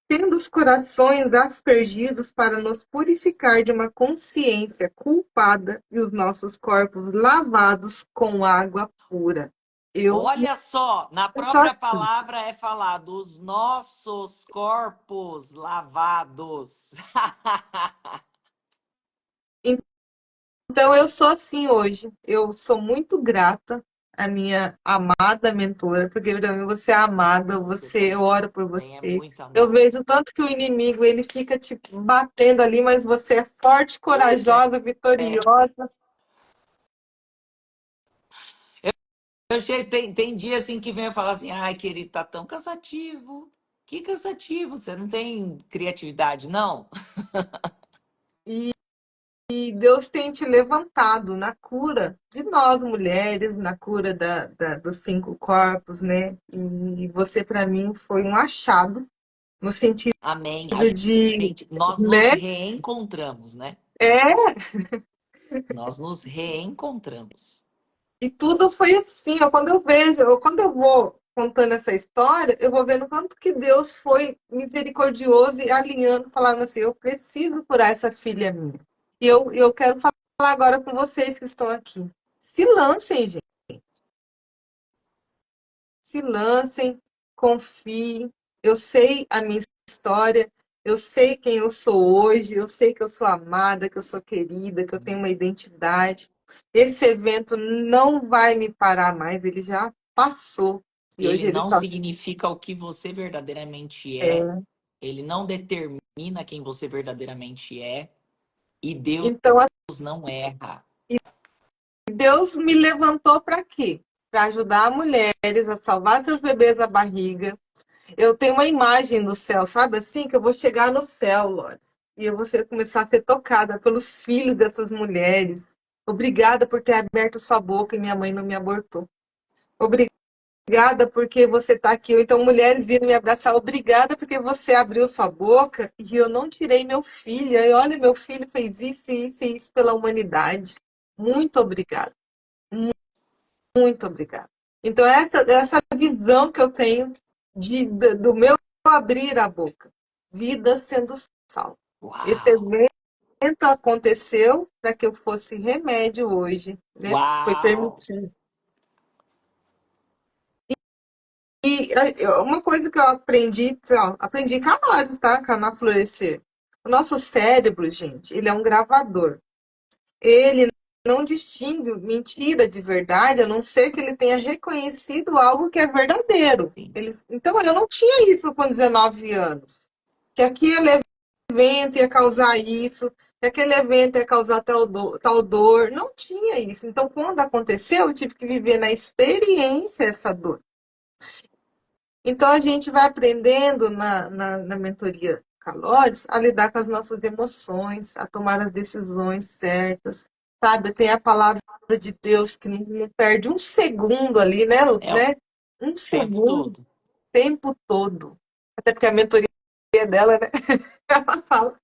tendo os corações aspergidos para nos purificar de uma consciência culpada e os nossos corpos lavados com água pura. Eu me Olha só, na sinto própria assim. palavra é falado os nossos corpos lavados. Então, eu sou assim hoje. Eu sou muito grata à minha amada mentora, porque para mim você é amada, eu oro por Também é você. muito Eu amado. vejo tanto que o inimigo, ele fica tipo batendo ali, mas você é forte, Pois corajosa, é. vitoriosa. Tem dia assim que vem eu falar assim, ai, querido, tá tão cansativo. Que cansativo, você não tem criatividade, não? E, e Deus tem te levantado na cura de nós mulheres, na cura dos 5 corpos, né? E você, para mim, foi um achado, no sentido Amém. de, Nós nos né? reencontramos, né? É, Nós nos reencontramos. e tudo foi assim, ó, quando eu vou contando essa história, eu vou vendo quanto que Deus foi misericordioso e alinhando, falando assim, eu preciso curar essa filha minha. E eu quero falar agora com vocês que estão aqui. Se lancem, gente. Se lancem, confiem. Eu sei a minha história, eu sei quem eu sou hoje, eu sei que eu sou amada, que eu sou querida, que eu tenho uma identidade. Esse evento não vai me parar mais, ele já passou. E Ele hoje ele não está. significa o que você verdadeiramente é. É. Ele não determina quem você verdadeiramente é. E Deus Então, não erra. Deus me levantou para quê? Para ajudar mulheres a salvar seus bebês da barriga. Eu tenho uma imagem no céu, sabe assim? Que eu vou chegar no céu, Lores. E eu vou começar a ser tocada pelos filhos dessas mulheres. Obrigada por ter aberto sua boca e minha mãe não me abortou. Obrigada porque você está aqui. Ou então, mulheres iam me abraçar. Obrigada porque você abriu sua boca e eu não tirei meu filho. E olha, meu filho fez isso, isso e isso pela humanidade. Muito obrigada. Muito obrigada. Então, essa visão que eu tenho do meu abrir a boca, vida sendo salva. Esse Uau! evento aconteceu para que eu fosse remédio hoje, né? Foi Uau! permitido. E uma coisa que eu aprendi, ó, aprendi com a Lourdes, tá? Com a Ana Florescer. O nosso cérebro, gente, ele é um gravador. Ele não distingue mentira de verdade, a não ser que ele tenha reconhecido algo que é verdadeiro. Sim. Então, eu não tinha isso com 19 anos. Que aquele evento ia causar isso, que aquele evento ia causar tal dor. Não tinha isso. Então, quando aconteceu, eu tive que viver na experiência essa dor. Então, a gente vai aprendendo na mentoria Calores a lidar com as nossas emoções, a tomar as decisões certas, sabe? Tem a palavra de Deus que não perde um segundo ali, É o né? Um tempo segundo, o todo. tempo todo. Até porque a mentoria dela, né? Ela fala.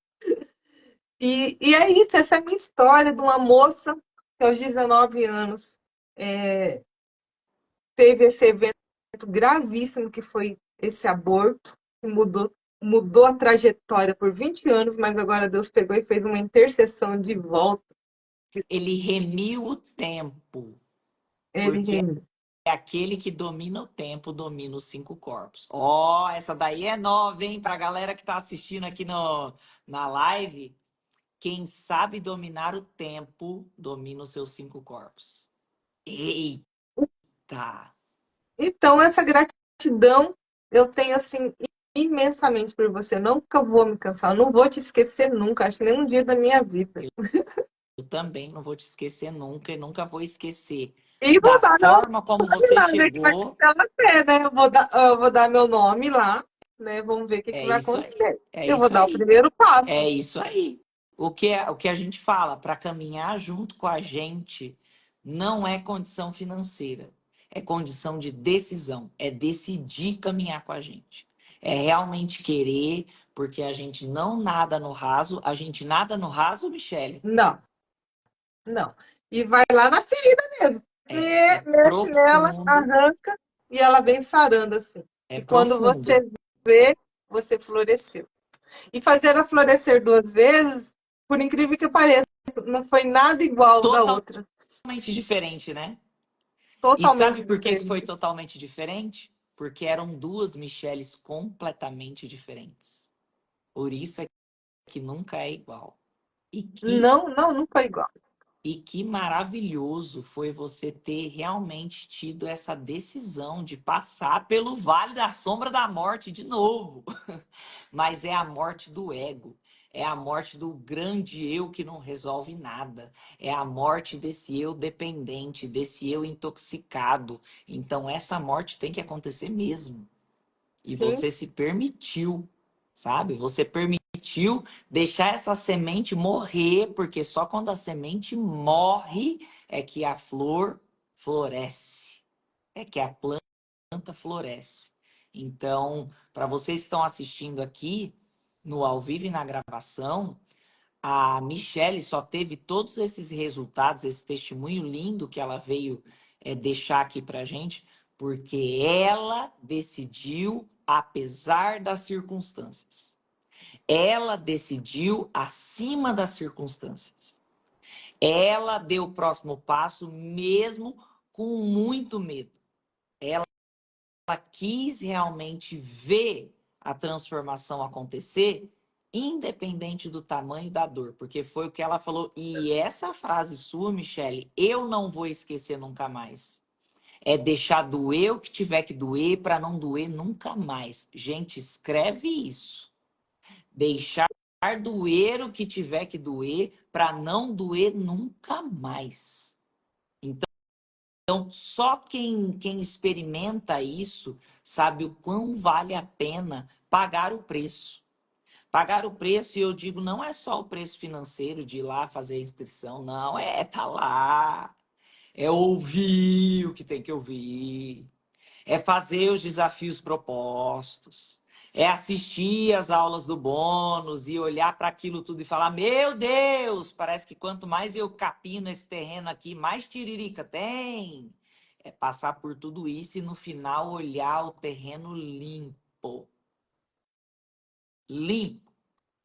E é isso, essa é a minha história de uma moça que aos 19 anos teve esse evento gravíssimo que foi esse aborto, que mudou a trajetória por 20 anos, mas agora Deus pegou e fez uma intercessão de volta. Ele remiu o tempo, Ele porque remiu. é aquele que domina o tempo, domina os cinco corpos. Ó, essa daí é nova, hein? Pra galera que tá assistindo aqui na live, quem sabe dominar o tempo, domina os seus cinco corpos. Eita! Então, essa gratidão eu tenho, assim, imensamente por você. Eu nunca vou me cansar, eu não vou te esquecer nunca, acho que nenhum dia da minha vida. Eu também não vou te esquecer nunca e nunca vou esquecer E da vou dar meu forma como nome você lá, ver o que vai chegou. acontecer, né? Eu vou dar meu nome lá, né? Vamos ver o que É vai isso aí. acontecer. É Eu vou isso dar o aí. primeiro É passo. isso aí. O que a gente fala para caminhar junto com a gente não é condição financeira, é condição de decisão, é decidir caminhar com a gente. É realmente querer, porque a gente não nada no raso, a gente nada no raso, Michele. Não, não. E vai lá na ferida mesmo. É Mexe nela, profundo, arranca e ela vem sarando assim. é E quando profundo. você vê, você floresceu. E fazer ela florescer duas vezes, por incrível que pareça, não foi nada igual da Totalmente outra. diferente, né? E Totalmente sabe por que que foi diferente. totalmente diferente? Porque eram duas Micheles completamente diferentes. Por isso é que nunca é igual. E que, Não, não, não foi igual. e que maravilhoso foi você ter realmente tido essa decisão de passar pelo vale da sombra da morte de novo. Mas é a morte do ego. É a morte do grande eu que não resolve nada. É a morte desse eu dependente, desse eu intoxicado. Então, essa morte tem que acontecer mesmo. E Sim, você se permitiu, sabe? Você permitiu deixar essa semente morrer, porque só quando a semente morre é que a flor floresce, é que a planta floresce. Então, para vocês que estão assistindo aqui no ao vivo e na gravação, a Michelle só teve todos esses resultados, esse testemunho lindo que ela veio deixar aqui para gente, porque ela decidiu apesar das circunstâncias. Ela decidiu acima das circunstâncias. Ela deu o próximo passo mesmo com muito medo. Ela quis realmente ver a transformação acontecer, independente do tamanho da dor, porque foi o que ela falou. E essa frase sua, Michele, eu não vou esquecer nunca mais. É deixar doer o que tiver que doer para não doer nunca mais. Gente, escreve isso. Deixar doer o que tiver que doer para não doer nunca mais. Então, só quem experimenta isso sabe o quão vale a pena pagar o preço. Pagar o preço, e eu digo, não é só o preço financeiro de ir lá fazer a inscrição, não, tá lá. É ouvir o que tem que ouvir, é fazer os desafios propostos, é assistir às aulas do bônus e olhar para aquilo tudo e falar: Meu Deus, parece que quanto mais eu capino esse terreno aqui, mais tiririca tem. É passar por tudo isso e no final olhar o terreno limpo. Limpo.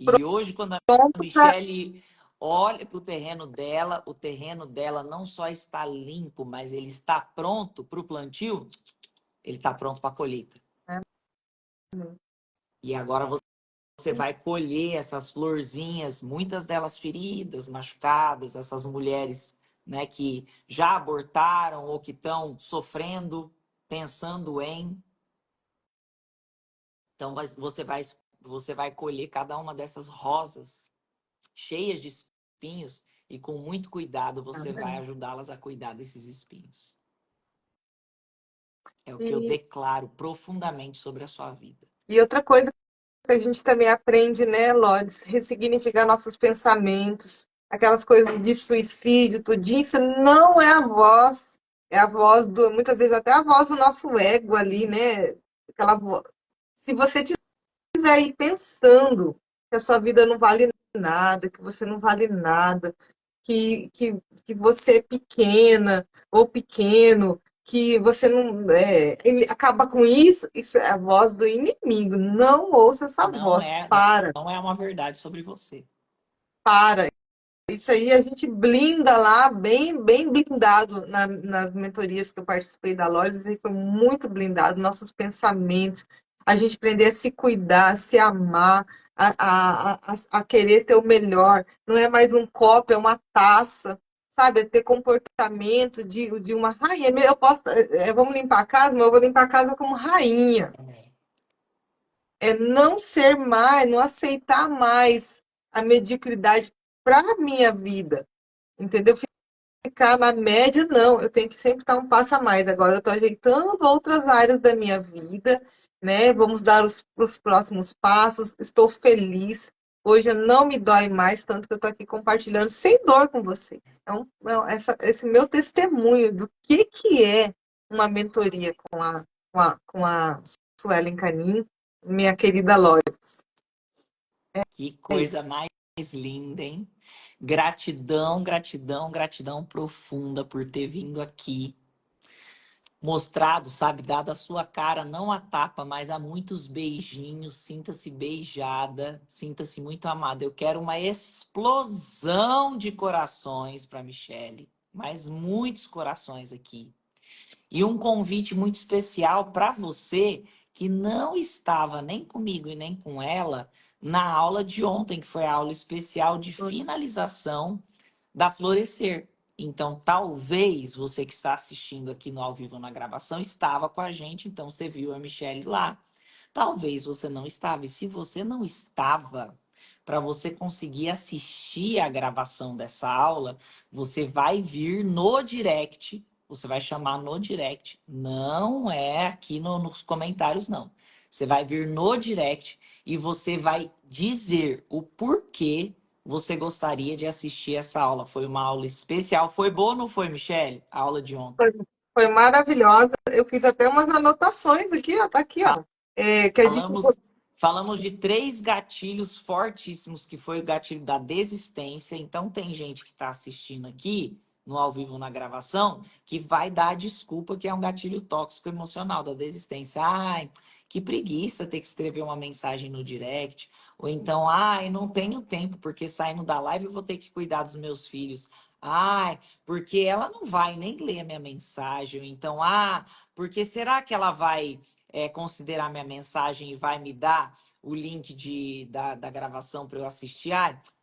E hoje, quando a pronto pra... Michelle olha para o terreno dela não só está limpo, mas ele está pronto para o plantio, ele está pronto para a colheita. E agora você vai colher essas florzinhas, muitas delas feridas, machucadas, essas mulheres, né, que já abortaram ou que estão sofrendo, pensando em. Então você vai colher cada uma dessas rosas cheias de espinhos e com muito cuidado você vai ajudá-las a cuidar desses espinhos. É o que eu E, declaro profundamente sobre a sua vida. e outra coisa que a gente também aprende, né, Lourdes, ressignificar nossos pensamentos, aquelas coisas de suicídio, tudinho, isso não é a voz do, muitas vezes até a voz do nosso ego ali, né? Aquela voz. Se você estiver aí pensando que a sua vida não vale nada, que você não vale nada, que, que, que você é pequena ou pequeno, que você não. Ele acaba com isso, isso é a voz do inimigo. Não ouça essa Não voz. é, Para, não é uma verdade sobre você. para. Isso aí a gente blinda lá, bem, bem blindado nas mentorias que eu participei da loja, isso aí foi muito blindado, nossos pensamentos, a gente aprender a se cuidar, a se amar, a querer ter o melhor, não é mais um copo, é uma taça, sabe? É ter comportamento de uma rainha. Eu posso, vamos limpar a casa, mas eu vou limpar a casa como rainha. É não ser mais, não aceitar mais a mediocridade para a minha vida, entendeu? Ficar na média, não, eu tenho que sempre estar um passo a mais. Agora eu estou ajeitando outras áreas da minha vida, né? Vamos dar os próximos passos. Estou feliz. Hoje não me dói mais, tanto que eu estou aqui compartilhando sem dor com vocês. Então, esse meu testemunho do que é uma mentoria com a Suelen Canin, minha querida Lourdes. Que É coisa isso. mais linda, hein? Gratidão, gratidão, gratidão profunda por ter vindo aqui, mostrado, sabe, dado a sua cara, não a tapa, mas a muitos beijinhos. Sinta-se beijada, sinta-se muito amada. Eu quero uma explosão de corações para Michele, mas muitos corações aqui. E um convite muito especial para você que não estava nem comigo e nem com ela na aula de ontem, que foi a aula especial de finalização da Florescer. Então, talvez você que está assistindo aqui no ao vivo na gravação estava com a gente, então você viu a Michelle lá. Talvez você não estava. E se você não estava, para você conseguir assistir a gravação dessa aula, você vai vir no direct. Você vai chamar no direct. Não é aqui nos comentários, não. Você vai vir no direct e você vai dizer o porquê você gostaria de assistir essa aula. Foi uma aula especial. Foi boa ou não foi, Michele? A aula de ontem. Foi maravilhosa. Eu fiz até umas anotações aqui, ó. Tá aqui, ó. Que a gente. Falamos de 3 gatilhos fortíssimos, que foi o gatilho da desistência. Então, tem gente que está assistindo aqui, no ao vivo na gravação, que vai dar a desculpa que é um gatilho tóxico emocional da desistência. Ai, que preguiça ter que escrever uma mensagem no direct. Ou então, ai, não tenho tempo, porque saindo da live eu vou ter que cuidar dos meus filhos. Ai, porque ela não vai nem ler a minha mensagem. Ou então, porque será que ela vai considerar minha mensagem e vai me dar o link da gravação para eu assistir,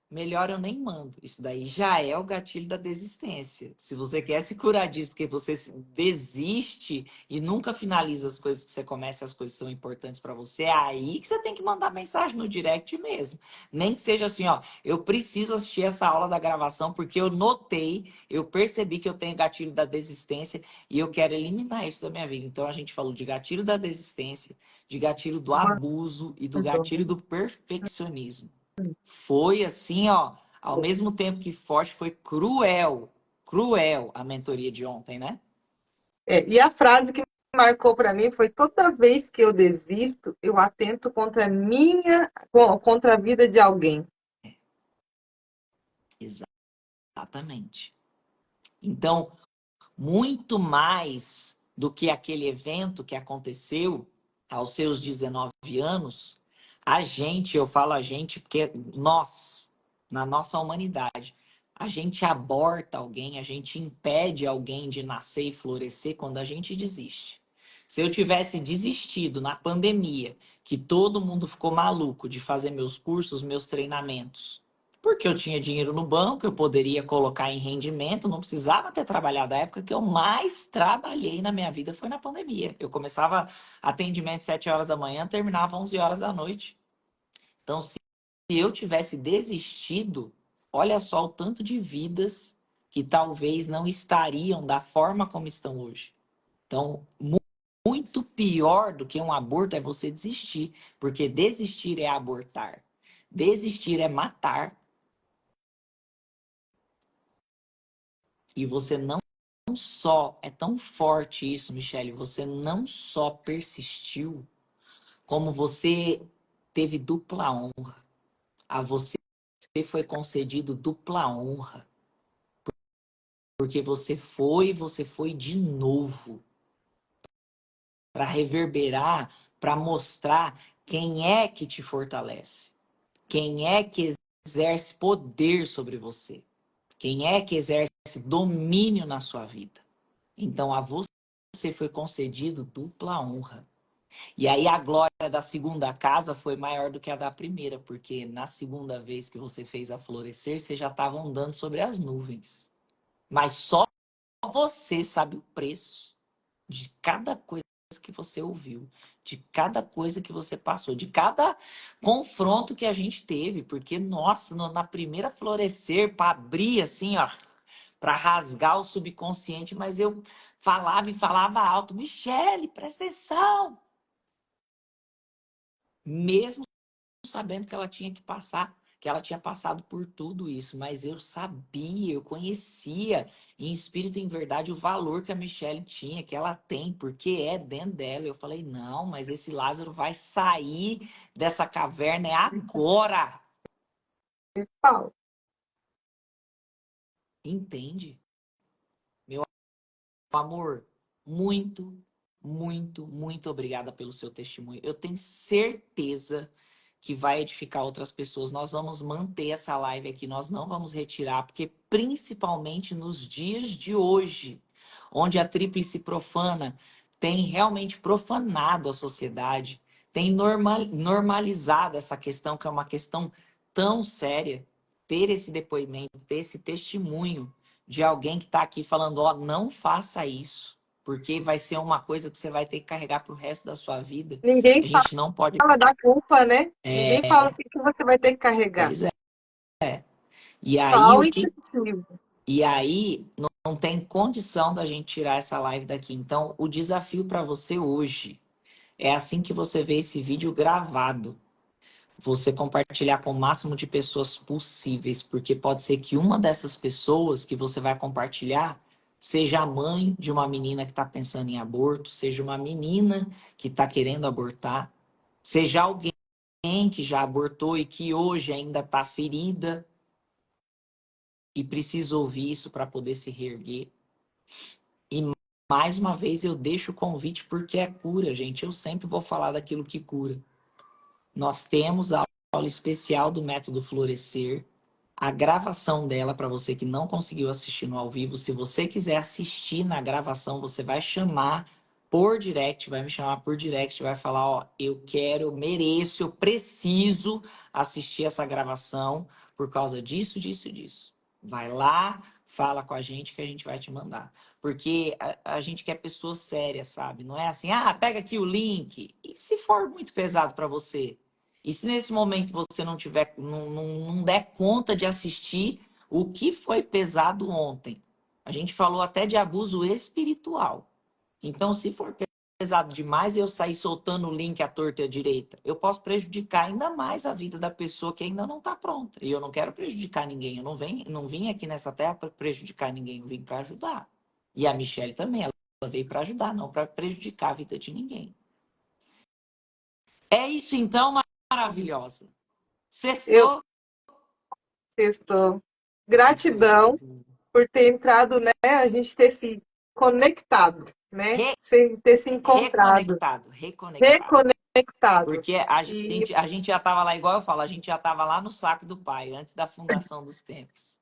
melhor eu nem mando. Isso daí já é o gatilho da desistência. Se você quer se curar disso porque você desiste e nunca finaliza as coisas que você começa, as coisas que são importantes para você, é aí que você tem que mandar mensagem no direct mesmo. Nem que seja assim, ó, eu preciso assistir essa aula da gravação porque eu notei, eu percebi que eu tenho gatilho da desistência e eu quero eliminar isso da minha vida. Então a gente falou de gatilho da desistência, de gatilho do abuso e do gatilho do perfeccionismo. Foi assim, ó, ao mesmo tempo que forte, foi cruel, cruel a mentoria de ontem, né? E a frase que marcou para mim foi: toda vez que eu desisto, eu atento contra a vida de alguém. Exatamente. Então, muito mais do que aquele evento que aconteceu aos seus 19 anos, eu falo a gente porque nós, na nossa humanidade, a gente aborta alguém, a gente impede alguém de nascer e florescer quando a gente desiste. Se eu tivesse desistido na pandemia, que todo mundo ficou maluco de fazer meus cursos, meus treinamentos, porque eu tinha dinheiro no banco, eu poderia colocar em rendimento, não precisava ter trabalhado. A época que eu mais trabalhei na minha vida foi na pandemia. Eu começava atendimento às 7 horas da manhã, terminava às 11 horas da noite. Então, se eu tivesse desistido, olha só o tanto de vidas que talvez não estariam da forma como estão hoje. Então, muito pior do que um aborto é você desistir, porque desistir é abortar. Desistir é matar. E você não só, é tão forte isso, Michele, você não só persistiu, como você teve dupla honra. A você foi concedido dupla honra, porque você foi de novo para reverberar, para mostrar quem é que te fortalece, quem é que exerce poder sobre você. Quem é que exerce domínio na sua vida? Então a você foi concedido dupla honra. E aí a glória da segunda casa foi maior do que a da primeira, porque na segunda vez que você fez a florescer, você já estava andando sobre as nuvens. Mas só você sabe o preço de cada coisa que você ouviu, de cada coisa que você passou, de cada confronto que a gente teve, porque nossa, na primeira florescer, para abrir assim, ó, para rasgar o subconsciente, mas eu falava e falava alto, Michele, presta atenção, mesmo sabendo que ela tinha que passar, que ela tinha passado por tudo isso, mas eu sabia, eu conhecia em espírito e em verdade o valor que a Michelle tinha, que ela tem, porque é dentro dela. Eu falei, não, mas esse Lázaro vai sair dessa caverna é agora. Paulo. Entende? Meu amor, muito, muito, muito obrigada pelo seu testemunho. Eu tenho certeza que vai edificar outras pessoas. Nós vamos manter essa live aqui, nós não vamos retirar, porque principalmente nos dias de hoje, onde a tríplice profana tem realmente profanado a sociedade, tem normalizado essa questão, que é uma questão tão séria, ter esse depoimento, ter esse testemunho de alguém que está aqui falando, ó, não faça isso, porque vai ser uma coisa que você vai ter que carregar pro resto da sua vida. Ninguém A gente não pode. fala da culpa, né? Ninguém fala o que você vai ter que carregar. Pois é. E aí Só o o que incentivo. e aí não tem condição da gente tirar essa live daqui. Então, o desafio para você hoje é assim que você vê esse vídeo gravado, você compartilhar com o máximo de pessoas possíveis, porque pode ser que uma dessas pessoas que você vai compartilhar seja a mãe de uma menina que está pensando em aborto, seja uma menina que está querendo abortar, seja alguém que já abortou e que hoje ainda está ferida e precisa ouvir isso para poder se reerguer. E mais uma vez eu deixo o convite porque é cura, gente. Eu sempre vou falar daquilo que cura. Nós temos a aula especial do Método Florescer, a gravação dela para você que não conseguiu assistir no ao vivo. Se você quiser assistir na gravação, você vai chamar por direct, vai me chamar por direct, vai falar, ó, eu quero, eu mereço, eu preciso assistir essa gravação por causa disso, disso, disso. Vai lá, fala com a gente que a gente vai te mandar. Porque a gente quer pessoas sérias, sabe? Não é assim, ah, pega aqui o link. E se for muito pesado para você? E se nesse momento você não tiver, não der conta de assistir o que foi pesado ontem? A gente falou até de abuso espiritual. Então, se for pesado demais e eu sair soltando o link à torta e à direita, eu posso prejudicar ainda mais a vida da pessoa que ainda não está pronta. E eu não quero prejudicar ninguém. Eu não vim aqui nessa terra para prejudicar ninguém, eu vim para ajudar. E a Michelle também, ela veio para ajudar, não para prejudicar a vida de ninguém. É isso então, maravilhosa. Eu Sextou? estou. Gratidão por ter entrado, né? A gente ter se conectado, né? Ter se encontrado, Reconectado, reconectado. reconectado. Porque E, a gente já estava lá, igual eu falo, a gente já estava lá no saco do pai, antes da fundação dos tempos.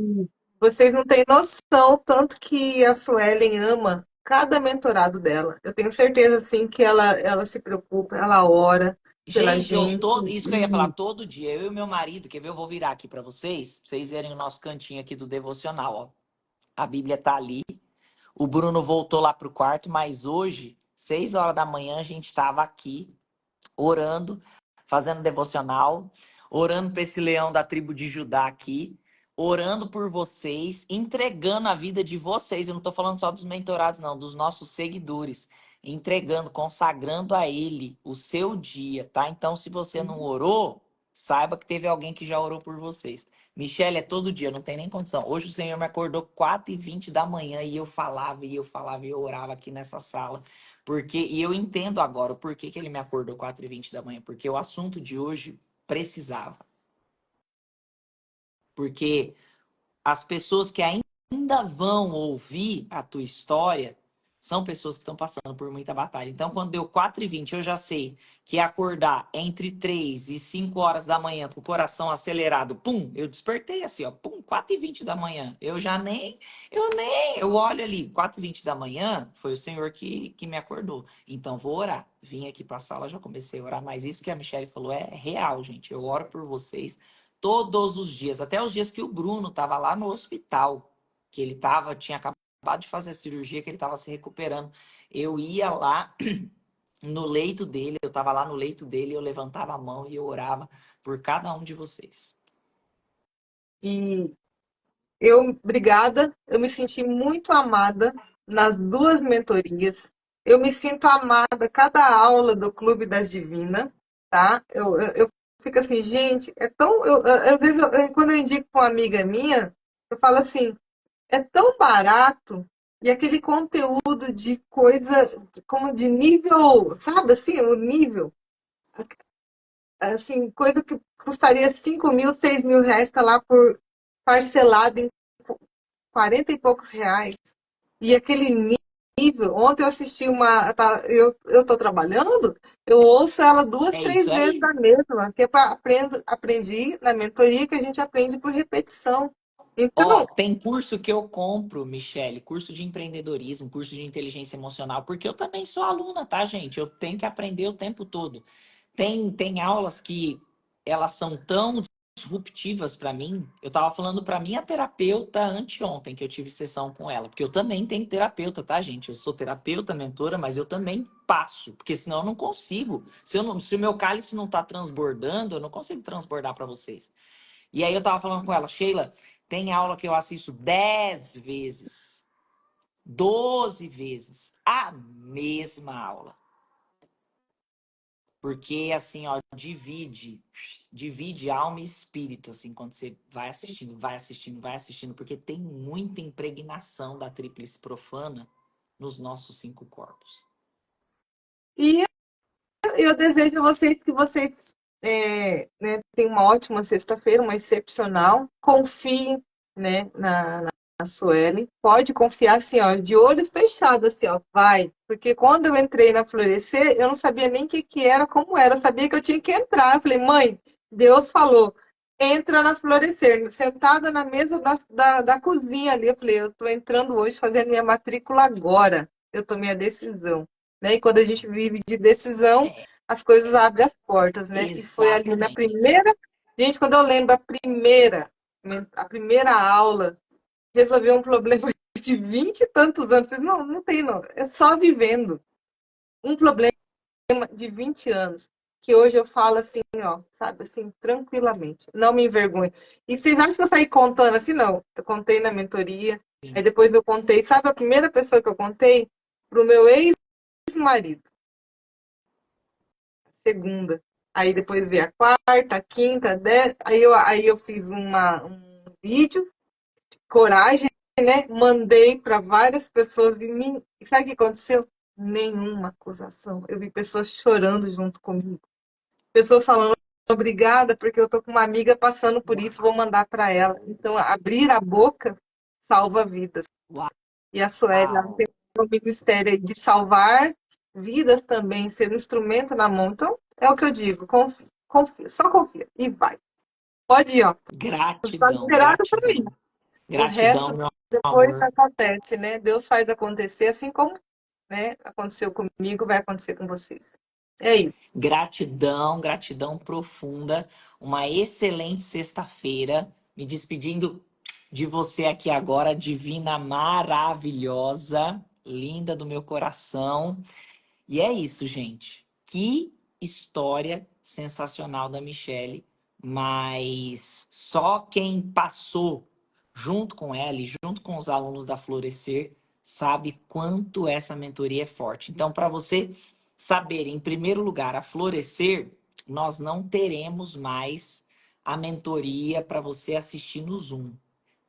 e vocês não têm noção tanto que a Suelen ama cada mentorado dela. Eu tenho certeza, assim, que ela se preocupa, ela ora pela Gente, gente. isso que eu ia falar, todo dia, eu e meu marido, quer ver? Eu vou virar aqui para vocês verem o nosso cantinho aqui do devocional, ó. A Bíblia tá ali. O Bruno voltou lá pro quarto, mas hoje, 6 horas da manhã, a gente estava aqui orando, fazendo devocional, orando para esse leão da tribo de Judá aqui, orando por vocês, entregando a vida de vocês. Eu não estou falando só dos mentorados, não, dos nossos seguidores. Entregando, consagrando a Ele o seu dia, tá? Então, se você não orou, saiba que teve alguém que já orou por vocês. Michele, é todo dia, não tem nem condição. Hoje o Senhor me acordou 4h20 da manhã e eu falava, e eu falava, e eu orava aqui nessa sala. E eu entendo agora o porquê que ele me acordou 4h20 da manhã. Porque o assunto de hoje precisava. Porque as pessoas que ainda vão ouvir a tua história são pessoas que estão passando por muita batalha. Então, quando deu 4h20, eu já sei que acordar entre 3 e 5 horas da manhã com o coração acelerado, pum, eu despertei assim, ó, pum, 4h20 da manhã. Eu olho ali, 4h20 da manhã, foi o Senhor que me acordou. Então, vou orar. Vim aqui para a sala, já comecei a orar, mas isso que a Michelle falou é real, gente. Eu oro por vocês todos os dias, até os dias que o Bruno estava lá no hospital, que ele tinha acabado de fazer a cirurgia, que ele estava se recuperando. Eu ia lá no leito dele, eu estava lá no leito dele, eu levantava a mão e eu orava por cada um de vocês. E obrigada, eu me senti muito amada nas duas mentorias. Eu me sinto amada cada aula do Clube das Divinas, tá? Eu fico assim, gente, é tão. Às vezes, quando eu indico para uma amiga minha, eu falo assim, é tão barato e aquele conteúdo de coisa como de nível, sabe assim, o nível, assim, coisa que custaria 5 mil, 6 mil reais, está lá por parcelado em 40 e poucos reais. E aquele nível, ontem eu assisti eu tô trabalhando, eu ouço ela duas, É três isso vezes aí. da mesma, que é para aprendi na mentoria que a gente aprende por repetição. Ó, Então, tem curso que eu compro, Michele, curso de empreendedorismo, curso de inteligência emocional, porque eu também sou aluna, tá, gente? Eu tenho que aprender o tempo todo. Tem aulas que elas são tão disruptivas para mim. Eu tava falando para minha terapeuta anteontem que eu tive sessão com ela, porque eu também tenho terapeuta, tá, gente? Eu sou terapeuta, mentora, mas eu também passo, porque senão eu não consigo. Se o meu cálice não tá transbordando, eu não consigo transbordar para vocês. E aí eu tava falando com ela, Sheila, tem aula que eu assisto 10 vezes, 12 vezes, a mesma aula. Porque, assim, ó, divide alma e espírito, assim, quando você vai assistindo, vai assistindo, vai assistindo, porque tem muita impregnação da tríplice profana nos nossos 5 corpos. e eu desejo a vocês que vocês tenham uma ótima sexta-feira, uma excepcional. Confiem, né, na Suelen. Pode confiar assim, ó, de olho fechado, assim, ó, vai. Porque quando eu entrei na Florescer, eu não sabia nem o que era, como era. Eu sabia que eu tinha que entrar. Eu falei, mãe, Deus falou, entra na Florescer, sentada na mesa da cozinha ali. Eu falei, eu tô entrando hoje, fazendo minha matrícula agora. Eu tomei a decisão. Né? E quando a gente vive de decisão, É, as coisas abrem as portas, né? E foi ali na exatamente. primeira. Gente, quando eu lembro a primeira aula, resolver um problema de 20 e tantos anos. Vocês não tem, não. É só vivendo. Um problema de 20 anos. Que hoje eu falo assim, ó, sabe, assim, tranquilamente. Não me envergonho. E vocês acham que eu saí contando assim? Não. Eu contei na mentoria. Aí depois eu contei, sabe a primeira pessoa que eu contei? Pro meu ex-marido. Segunda. Aí depois veio a quarta, a quinta, aí eu fiz um vídeo, coragem, né? Mandei para várias pessoas e sabe o que aconteceu? Nenhuma acusação. Eu vi pessoas chorando junto comigo. Pessoas falando, obrigada, porque eu tô com uma amiga passando por isso, vou mandar para ela. Então, abrir a boca salva vidas. E a Sueli, ela Uau! tem um ministério aí de salvar vidas também, ser um instrumento na mão. Então, é o que eu digo, confia, confia, só confia e vai. Pode ir, ó. Tá Gratidão, liberado para mim. gratidão. O Gratidão, resto meu depois amor. acontece, né? Deus faz acontecer, assim como, né, aconteceu comigo, vai acontecer com vocês. É isso. Gratidão, gratidão profunda. Uma excelente sexta-feira. Me despedindo de você aqui agora, divina, maravilhosa, linda do meu coração. E é isso, gente. Que história sensacional da Michelle, mas só quem passou junto com ela e junto com os alunos da Florescer sabe quanto essa mentoria é forte. Então, para você saber, em primeiro lugar, a Florescer, nós não teremos mais a mentoria para você assistir no Zoom.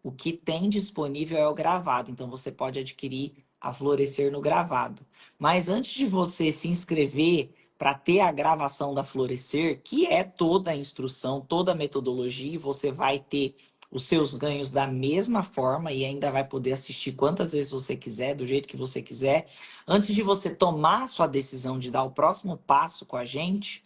O que tem disponível é o gravado, então você pode adquirir a Florescer no gravado. Mas antes de você se inscrever para ter a gravação da Florescer, que é toda a instrução, toda a metodologia, você vai ter os seus ganhos da mesma forma e ainda vai poder assistir quantas vezes você quiser, do jeito que você quiser. Antes de você tomar a sua decisão de dar o próximo passo com a gente,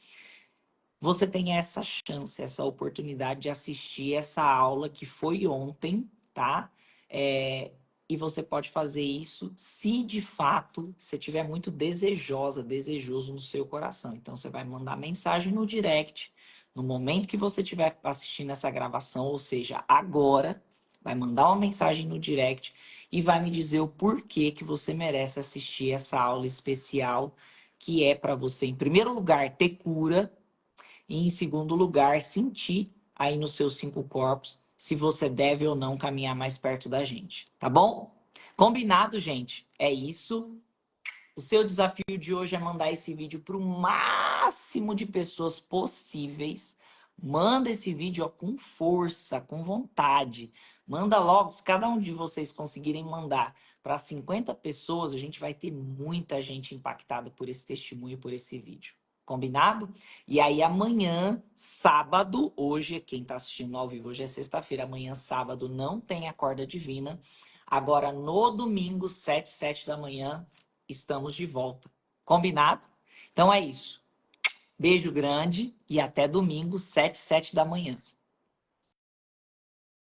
você tem essa chance, essa oportunidade de assistir essa aula que foi ontem, tá? E você pode fazer isso se de fato você estiver muito desejoso no seu coração. Então você vai mandar mensagem no direct, no momento que você estiver assistindo essa gravação, ou seja, agora, vai mandar uma mensagem no direct e vai me dizer o porquê que você merece assistir essa aula especial, que é para você, em primeiro lugar, ter cura. E, em segundo lugar, sentir aí nos seus 5 corpos se você deve ou não caminhar mais perto da gente, tá bom? Combinado, gente? É isso. O seu desafio de hoje é mandar esse vídeo para o máximo de pessoas possíveis. Manda esse vídeo ó, com força, com vontade. Manda logo, se cada um de vocês conseguirem mandar para 50 pessoas, a gente vai ter muita gente impactada por esse testemunho, por esse vídeo. Combinado? E aí amanhã, sábado, hoje, quem está assistindo ao vivo, hoje é sexta-feira, amanhã, sábado, não tem Acorda Divina. Agora, no domingo, 7 da manhã, estamos de volta. Combinado? Então é isso. Beijo grande e até domingo, 7 da manhã.